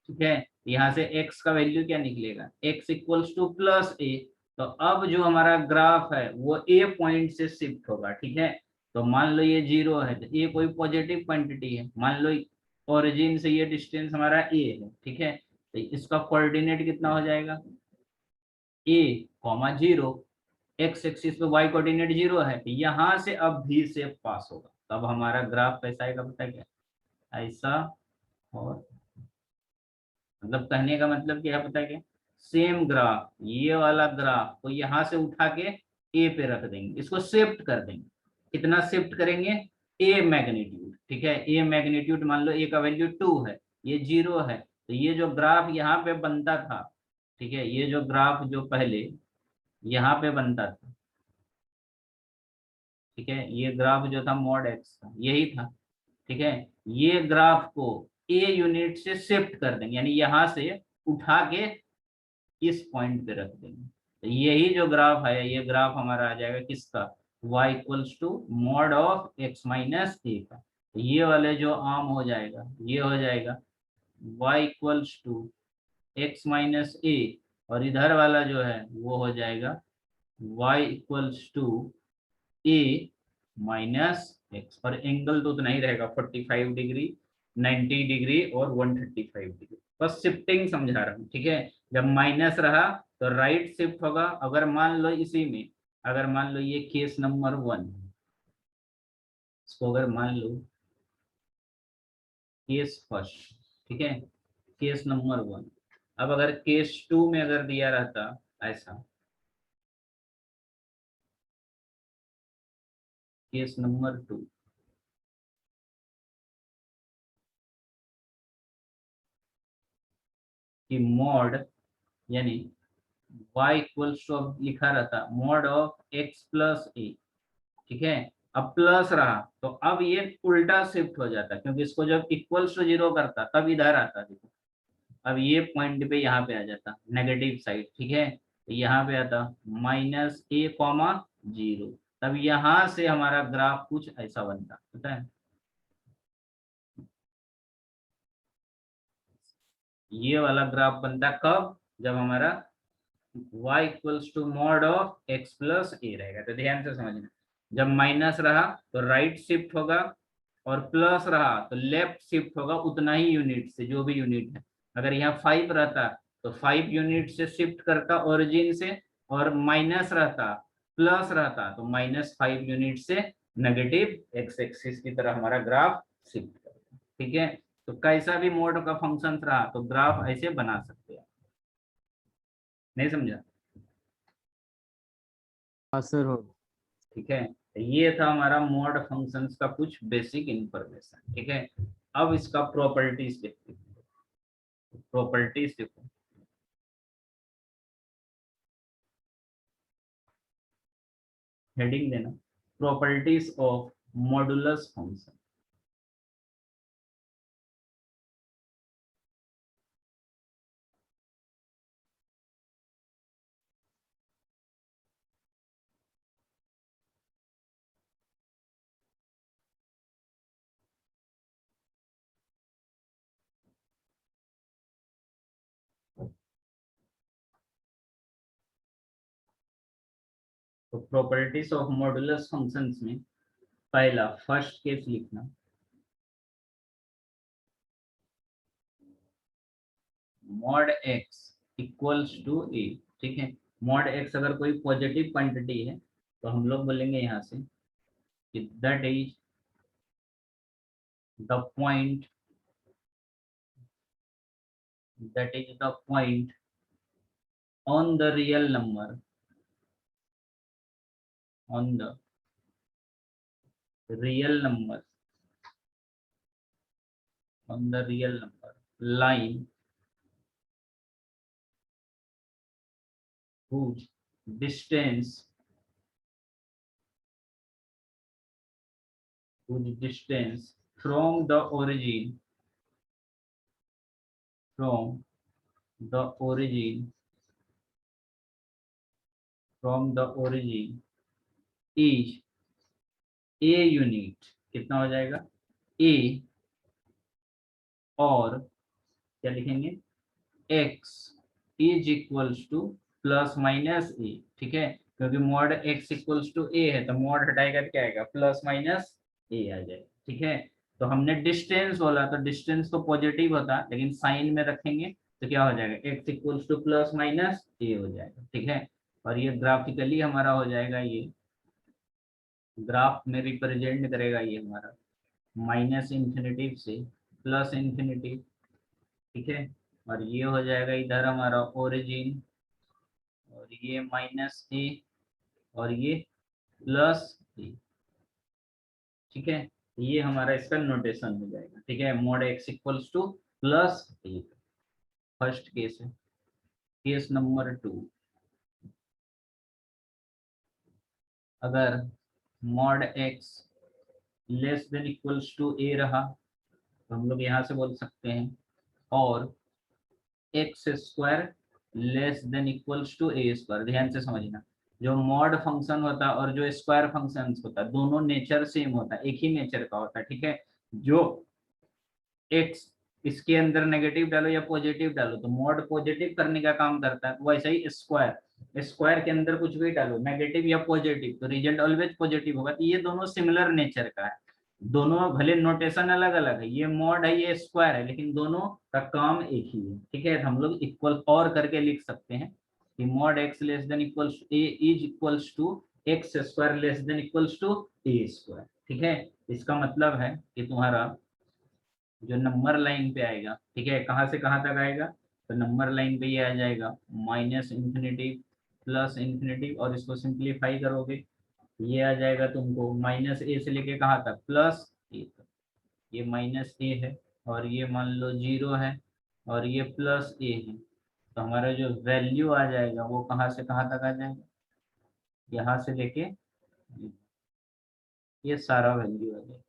ठीक है, यहाँ से x का वैल्यू क्या निकलेगा, x इक्वल्स टू प्लस ए। तो अब जो हमारा ग्राफ है वो ए पॉइंट से शिफ्ट होगा, ठीक है। तो मान लो ये 0 है तो ये कोई पॉजिटिव क्वांटिटी है, मान लो ओरिजिन से ये डिस्टेंस हमारा ए है, ठीक है, तो इसका कोऑर्डिनेट कितना हो जाएगा, a,0, एक्स एक्सिस पे y कोऑर्डिनेट 0 है, तो यहाँ से अब v से पास होगा, तब हमारा ग्राफ कैसा आएगा पता है क्या, ऐसा। और मतलब कहने का मतलब क्या है पता है क्या, सेम ग्राफ, ये वाला ग्राफ को यहाँ से उठा के ए पे रख देंगे, इसको शिफ्ट कर देंगे, कितना शिफ्ट करेंगे, ए मैग्नीट्यूड, ठीक है, ए मैग्नीट्यूड, मान लो ए का वैल्यू 2 है, ये 0 है, तो ये जो ग्राफ यहाँ पे बनता था, ठीक है, ये जो ग्राफ जो पहले यहाँ पे बनता था, ठीक है, ये ग्राफ जो था मॉड एक्स का यही था, ठीक है, ये ग्राफ को ए यूनिट से शिफ्ट कर देंगे, यानी यहाँ से उठा के इस पॉइंट पे रख देंगे, तो यही जो ग्राफ है, ये ग्राफ हमारा आ जाएगा किसका, y equals to mod of x minus A का। तो ये वाले जो आम हो जाएगा, ये हो जाएगा y equals to x minus A, और इधर वाला जो है वो हो जाएगा y equals to A minus X, और एंगल तो उतना ही रहेगा 45 डिग्री, 90 डिग्री और 135 डिग्री, बस शिफ्टिंग समझा रहा हूँ, ठीक है। जब माइनस रहा तो राइट शिफ्ट होगा, अगर मान लो इसी में, अगर मान लो ये केस नंबर 1, इसको अगर मान लो केस फर्स्ट, ठीक है, केस नंबर 1, अब अगर केस 2 में अगर दिया रहता ऐसा, केस नंबर 2, कि मॉड, यानी y इक्वल्स टू, लिखा रहता मॉड ऑफ x प्लस ए, ठीक है, अब प्लस रहा तो अब ये उल्टा शिफ्ट हो जाता, क्योंकि इसको जब इक्वल्स टू 0 करता तब इधर आता, देखो अब ये पॉइंट पे यहाँ पे आ जाता नेगेटिव साइड, ठीक है, तो यहाँ पे आता माइनस ए कॉमा 0, तब यहाँ से हमारा ग्राफ कुछ ऐसा बनता, पता है, ये वाला ग्राफ बनता कब, जब हमारा y equals to mod of x plus A रहेगा। तो ध्यान से समझना, जब माइनस रहा तो राइट शिफ्ट होगा, और प्लस रहा तो लेफ्ट शिफ्ट होगा उतना ही यूनिट से, जो भी यूनिट है, अगर यहाँ 5 रहता तो 5 यूनिट से शिफ्ट करता ओरिजिन से, और माइनस रहता प्लस रहता तो -5 यूनिट से नेगेटिव एक्स एक्सिस की तरह हमारा ग्राफ शिफ्ट करेगा। ठीक है, तो कैसा भी मोड का फंक्शन रहा तो ग्राफ ऐसे बना सकते हैं। नहीं समझा? हाँ सर हो। ठीक है, तो ये था हमारा मोड फंक्शंस का कुछ बेसिक इंफॉर्मेशन। ठीक है, अब इसका प्रॉपर्टीज देखते हैं। प्रॉपर्टीज देखो, हेडिंग देना, प्रॉपर्टीज ऑफ मॉडुलस फंक्शन। तो प्रॉपर्टीज ऑफ मॉडुलस फंक्शंस में पहला फर्स्ट केस लिखना, मॉड एक्स इक्वल्स टू ए। ठीक है, मॉड एक्स अगर कोई पॉजिटिव क्वांटिटी है तो हम लोग बोलेंगे यहाँ से कि that is the point, that is the point on the real number, on the real number, on the real number line whose distance, whose distance from the origin, from the origin, from the origin is a unit। कितना हो जाएगा? a, और क्या लिखेंगे? x is equals to plus minus A. ठीक है, क्योंकि mod x equals to ए है तो मॉड हटाएगा तो क्या आएगा? प्लस माइनस ए आ जाएगा। ठीक है, तो हमने डिस्टेंस बोला तो डिस्टेंस तो पॉजिटिव होता, लेकिन साइन में रखेंगे तो क्या हो जाएगा? x equals to plus minus A हो जाएगा। ठीक है, और ये ग्राफिकली हमारा हो जाएगा, ये ग्राफ में रिप्रेजेंट करेगा ये हमारा माइनस इंफिनिटी से प्लस इंफिनिटी। ठीक है, और ये हो जाएगा इधर हमारा ओरिजिन, और ये माइनस ए, और ये प्लस ए। ठीक है, ये हमारा इसका नोटेशन हो जाएगा। ठीक है, mod x equals to plus a, first case है। केस नंबर 2, अगर mod x less than equals to a रहा तो हम लोग यहाँ से बोल सकते हैं और x square less than equals to a square. ध्यान से समझना, जो मॉड फंक्शन होता है और जो स्क्वायर फंक्शन होता है दोनों नेचर सेम होता है, एक ही नेचर का होता है। ठीक है, जो एक्स इसके अंदर नेगेटिव डालो या पॉजिटिव डालो तो मॉड पॉजिटिव करने का काम करता है, वैसे ही स्क्वायर, स्क्वायर के अंदर कुछ भी डालो नेगेटिव या पॉजिटिव तो रिजल्ट ऑलवेज पॉजिटिव होगा। तो ये दोनों सिमिलर नेचर का है, दोनों भले नोटेशन अलग अलग है, ये मॉड है ये स्क्वायर है, लेकिन दोनों का काम एक ही है। ठीक है, हम लोग इक्वल और करके लिख सकते हैं कि mod x less than equals to a is equals to x square less than equals to a square. ठीक है, इसका मतलब है कि तुम्हारा जो नंबर लाइन पे आएगा, ठीक है, कहाँ से कहाँ तक आएगा? तो नंबर लाइन पे ये आ जाएगा माइनस इंफिनिटी प्लस इंफिनिटी, और इसको सिंप्लीफाई करोगे ये आ जाएगा तुमको माइनस ए से लेके कहाँ तक? प्लस ए तक। ये माइनस ए है और ये मान लो 0 है और ये प्लस ए है, तो हमारा जो वैल्यू आ जाएगा वो कहाँ से कहाँ तक आ जाएगा? यहाँ से लेके ये सारा वैल्यू आ जाएगा।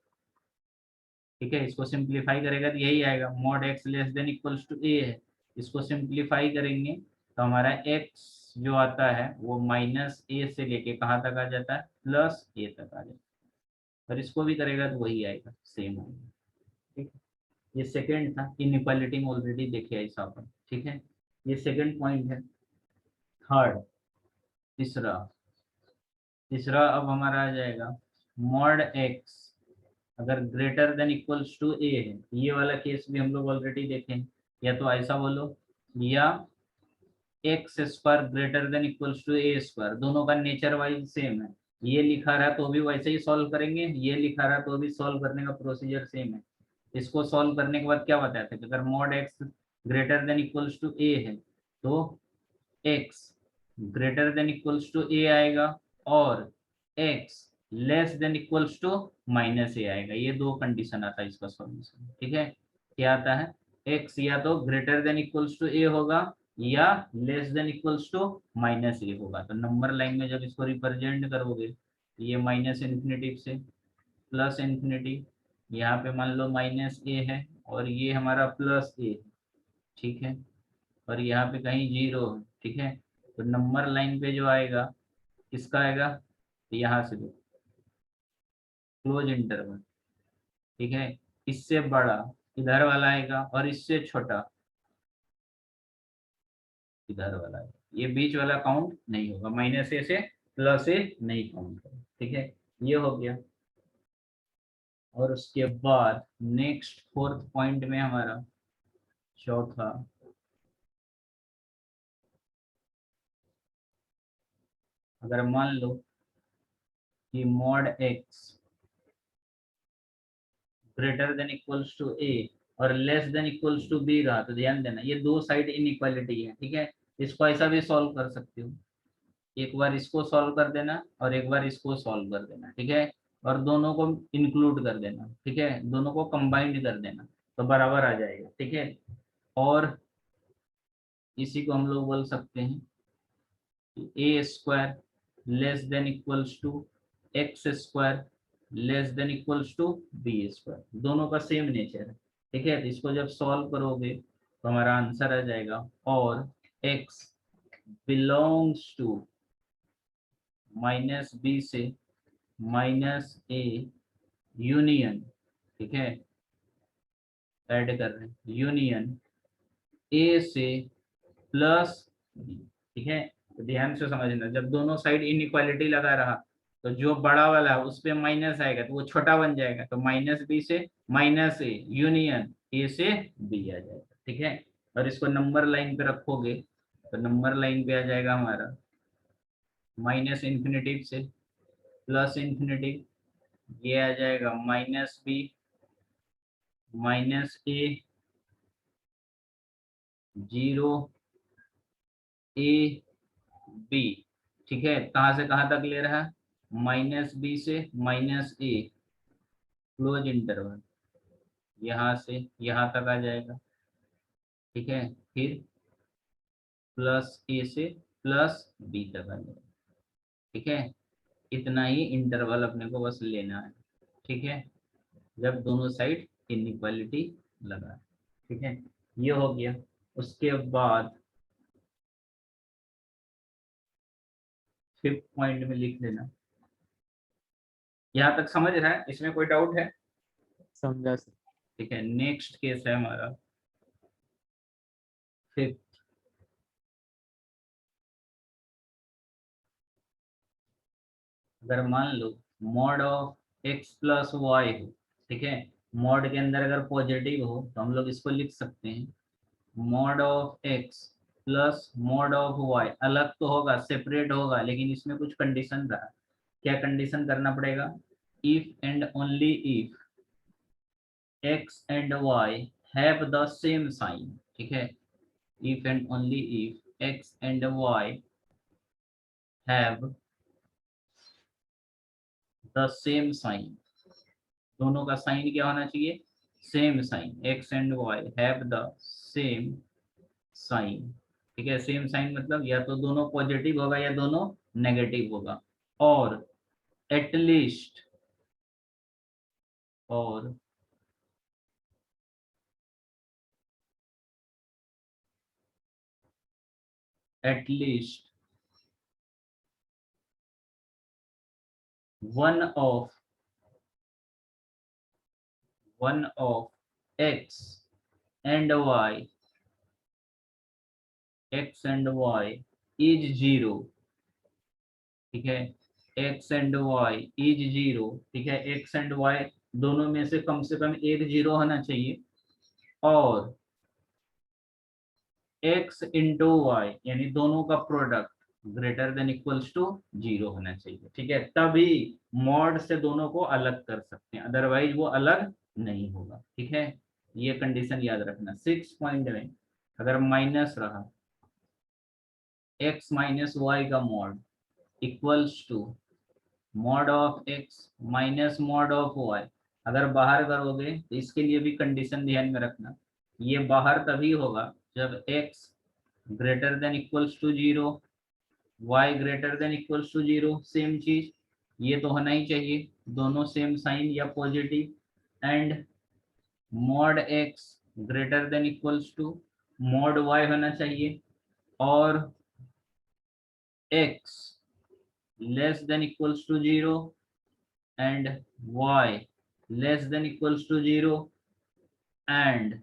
ठीक है, इसको सिंप्लीफाई करेगा तो यही आएगा, mod x less than equals to ए है, इसको सिंप्लीफाई करेंगे तो हमारा एक्स जो आता है वो माइनस ए से लेके कहाँ तक आ जाता है? प्लस ए तक आ जाता है, और इसको भी करेगा तो वही आएगा, सेम आएगा। ठीक है, ये सेकंड था, इनइक्वालिटी में ऑलरेडी देखे ऐसा अपन। ठीक है, ये सेकंड पॉइंट है। थर्ड, तीसरा, तीसरा अब हमारा आ जाएगा मॉड एक्स अगर ग्रेटर देन इक्वल्स टू ए है, ये वाला केस भी हम लोग ऑलरेडी देखे हैं, या तो ऐसा बोलो या x square greater than equals to a square, दोनों का नेचर वाइज सेम है ये लिखा रहा तो भी वैसे ही सॉल्व करेंगे, ये लिखा रहा तो भी सॉल्व करने का प्रोसीजर सेम है। इसको सॉल्व करने के बाद क्या बताया था कि अगर mod x greater than equals to ए है तो x greater than equals to ए आएगा और x less than equals to minus a आएगा। ये दो कंडीशन आता है इसका सॉल्यूशन। ठीक है, क्या आता है, एक्स या तो greater than equals to a होगा या less than equals to minus a होगा। तो नंबर लाइन में जब इसको रिप्रेजेंट करोगे, ये माइनस इन्फिनिटी से प्लस इन्फिनिटी, यहाँ पे मान लो माइनस ए है और ये हमारा प्लस ए, ठीक है, और यहाँ पे कहीं जीरो है। ठीक है, तो नंबर लाइन पे जो आएगा किसका आएगा, तो यहाँ से दो क्लोज इंटरवल। ठीक है, इससे बड़ा इधर वाला आएगा और इससे छोटा इधर वाला आएगा। ये बीच वाला काउंट नहीं होगा, माइनस ए से प्लस ए नहीं काउंट करेगा। ठीक है, ये हो गया। और उसके बाद नेक्स्ट फोर्थ पॉइंट में हमारा चौथा, अगर मान लो कि mod x greater than equals to a और less than equals to b रहा, तो ध्यान देना ये दो साइड इनइक्वालिटी है। ठीक है, इसको ऐसा भी सॉल्व कर सकते हो, एक बार इसको सॉल्व कर देना और एक बार इसको सॉल्व कर देना। ठीक है, और दोनों को इंक्लूड कर देना। ठीक है, दोनों को कंबाइंड कर देना तो बराबर आ जाएगा। ठीक है, और इसी को हम लोग बोल सकते हैं a square less than equals to x square less than equals to B square, दोनों का सेम नेचर है। ठीक है, तो इसको जब सॉल्व करोगे तो हमारा आंसर आ जाएगा और x belongs to minus b से माइनस ए यूनियन, ठीक है, ऐड कर रहे हैं यूनियन ए से प्लस बी। ठीक है, तो ध्यान से समझना, जब दोनों साइड इनइक्वालिटी लगा रहा तो जो बड़ा वाला है उस पे माइनस आएगा तो वो छोटा बन जाएगा, तो माइनस बी से माइनस ए यूनियन ए से बी आ जाएगा। ठीक है, और इसको नंबर लाइन पे रखोगे तो नंबर लाइन पे आ जाएगा हमारा माइनस इन्फिनिटी से प्लस इन्फिनिटी, ये आ जाएगा minus b minus a zero a b. ठीक है, कहाँ से कहाँ तक ले रहा है, माइनस बी से माइनस ए क्लोज इंटरवल, यहाँ से यहाँ तक आ जाएगा। ठीक है, फिर प्लस ए से प्लस बी तक आ जाएगा। ठीक है, इतना ही इंटरवल अपने को बस लेना है। ठीक है, जब दोनों साइड इनइक्वालिटी लगा। ठीक है, ये हो गया। उसके बाद फिफ्थ पॉइंट में लिख लेना। यहाँ तक समझ रहा है, इसमें कोई डाउट है? समझा सर। ठीक है, नेक्स्ट केस है हमारा फिफ्थ। अगर मान लो mod of x plus y हो, ठीक है, मॉड के अंदर अगर पॉजिटिव हो तो हम लोग इसको लिख सकते हैं mod of x plus mod of y. अलग तो होगा, सेपरेट होगा, लेकिन इसमें कुछ कंडीशन रहा। क्या कंडीशन करना पड़ेगा, if and only if x and y have the same sign। ठीक है, if and only if x and y have the same sign, दोनों का साइन क्या होना चाहिए, same sign, x and y have the same sign। ठीक है, same sign मतलब या तो दोनों पॉजिटिव होगा या दोनों नेगेटिव होगा, और एटलीस्ट और at least one of x and y is 0। ठीक है, x and y is 0। ठीक है, x and y दोनों में से कम एक 0 होना चाहिए, और x इंटू वाई यानी दोनों का product greater than equals to 0 होना चाहिए, ठीक है, तभी मॉड से दोनों को अलग कर सकते हैं, अदरवाइज वो अलग नहीं होगा, ठीक है। ये कंडीशन याद रखना। 6 पॉइंट में अगर माइनस रहा x माइनस वाई का mod equals to mod of x minus mod of y, अगर बाहर करोगे तो इसके लिए भी कंडीशन ध्यान में रखना, ये बाहर तभी होगा जब x greater than equals to 0, y greater than equals to 0, same चीज, ये तो होना ही चाहिए, दोनों सेम साइन या positive, and mod x greater than equals to mod y होना चाहिए, और x less than equals to 0 and y less than equals to 0 and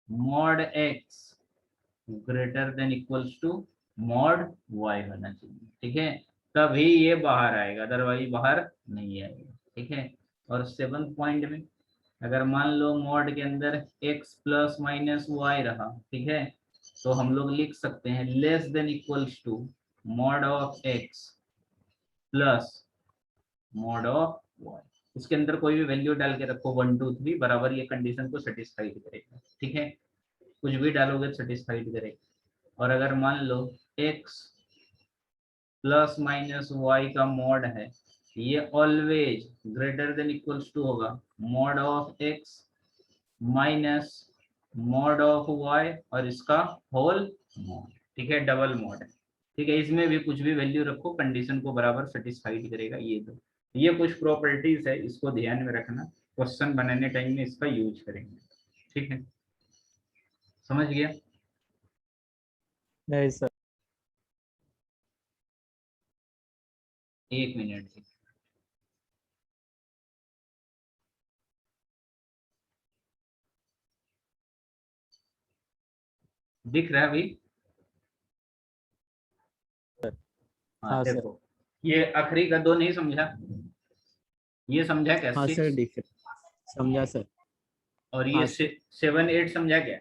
mod x greater than equals to mod y होना चाहिए, ठीक है, तभी ये बाहर आएगा, अदरवाइज बाहर नहीं आएगा, ठीक है। और 7th पॉइंट में अगर मान लो मॉड के अंदर x प्लस माइनस वाई रहा, ठीक है, तो हम लोग लिख सकते हैं less than equals to mod of x plus mod of y, इसके अंदर कोई भी वैल्यू डाल के रखो 1 2 3 बराबर ये कंडीशन को सेटिस्फाइड करेगा, ठीक है, कुछ भी डालोगे सेटिस्फाइड करेगा। और अगर मान लो x प्लस माइनस वाई का मॉड है, ये always greater than equals to होगा mod of x minus mod of y और इसका होल मॉड, ठीक है, डबल मॉड है, ठीक है, इसमें भी कुछ भी वैल्यू रखो कंडीशन को बराबर सेटिस्फाइड करेगा। ये कुछ प्रॉपर्टीज है, इसको ध्यान में रखना, क्वेश्चन बनाने टाइम में इसका यूज करेंगे, ठीक है, समझ गया। नहीं सर। एक मिनट, दिख रहा है अभी? हाँ हाँ सर। देखो, ये आखिरी का 2 नहीं समझा, ये समझा क्या? हाँ सर 6 दिख रहा, समझा सर। और ये हाँ सर। 7 8 समझा क्या?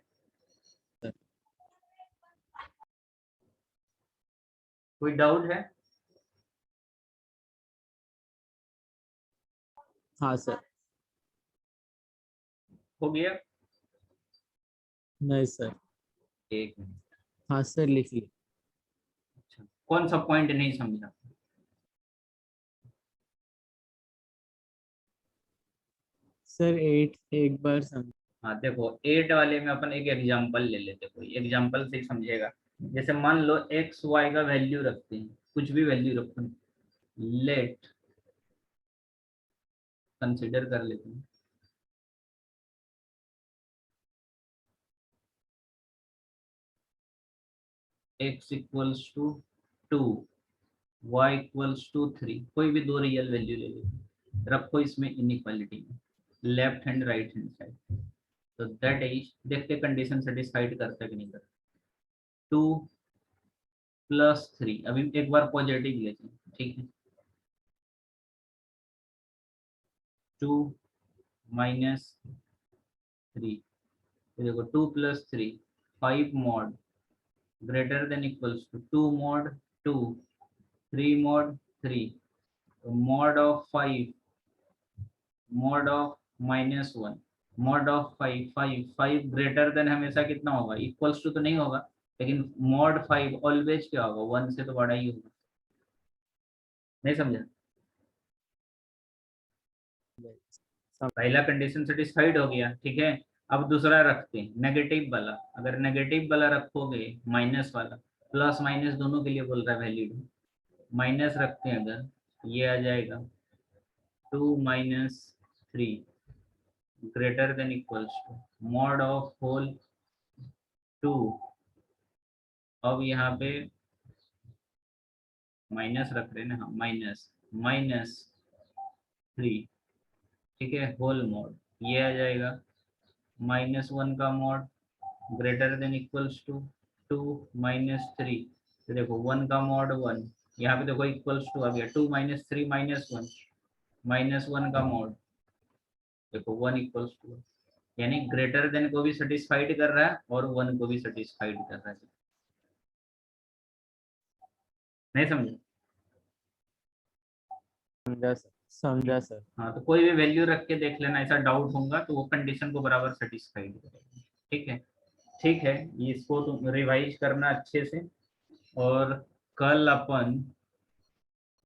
कोई डाउट है? हाँ सर। हो गया? नहीं सर। एक मिनट, हाँ सर लिख ली। अच्छा, कौन सा पॉइंट नहीं समझा? सर 8 एक बार समझ। हाँ देखो, 8 वाले में अपन एक एग्जांपल ले लेते, कोई एग्जांपल से ही समझेगा। जैसे मान लो एक्स वाई का वैल्यू रखते हैं, कुछ भी वैल्यू रखो, लेट कंसिडर कर लेते हैं x equals to 2, y equals to 3, कोई भी 2 रियल वैल्यू ले लेते हैं, रखो इसमें इनइक्वालिटी में left hand right hand side, तो दैट इज, देखते कंडीशन सेटिस्फाइड करता है कि नहीं करता। 2 प्लस 3, अभी एक बार पॉजिटिव लेते हैं, ठीक है, 2 माइनस 3, देखो 2 plus 3 5 mod greater than equals to 2 mod 2, 3 mod 3, mod of 5 mod of -1, mod of 5 5 5 greater than हमेशा कितना होगा, इक्वल्स टू तो नहीं होगा, लेकिन मॉड 5 ऑलवेज क्या होगा, 1 से तो बड़ा ही होगा, नहीं समझा? पहला कंडीशन सेटिस्फाइड हो गया, ठीक है। अब दूसरा रखते हैं नेगेटिव वाला, अगर नेगेटिव वाला रखोगे माइनस वाला, प्लस माइनस दोनों के लिए बोल रहा है वैल्यू, माइनस रखते हैं अगर, ये आ जाएगा 2 minus 3 greater than equals to mod of whole 2, अब यहाँ पे माइनस रख रहे हैं ना, हाँ माइनस माइनस 3, ठीक है, होल मॉड, ये आ जाएगा -1 का mod greater than equals to 2 minus 3, तो देखो 1 का मॉड 1, यहाँ पे देखो इक्वल्स टू आ गया 2 माइनस 3 -1, -1 का मॉड, देखो 1 इक्वल्स टू, यानी ग्रेटर देन को भी सेटिस्फाइड कर रहा है और 1 को भी सेटिस्फाइड कर रहा है, नहीं समझे? समझा सर। हाँ, तो कोई भी वैल्यू रख के देख लेना, ऐसा डाउट होगा तो वो कंडीशन को बराबर सेटिस्फाई करेगा। ठीक है, ठीक है, इसको तुम रिवाइज करना अच्छे से, और कल अपन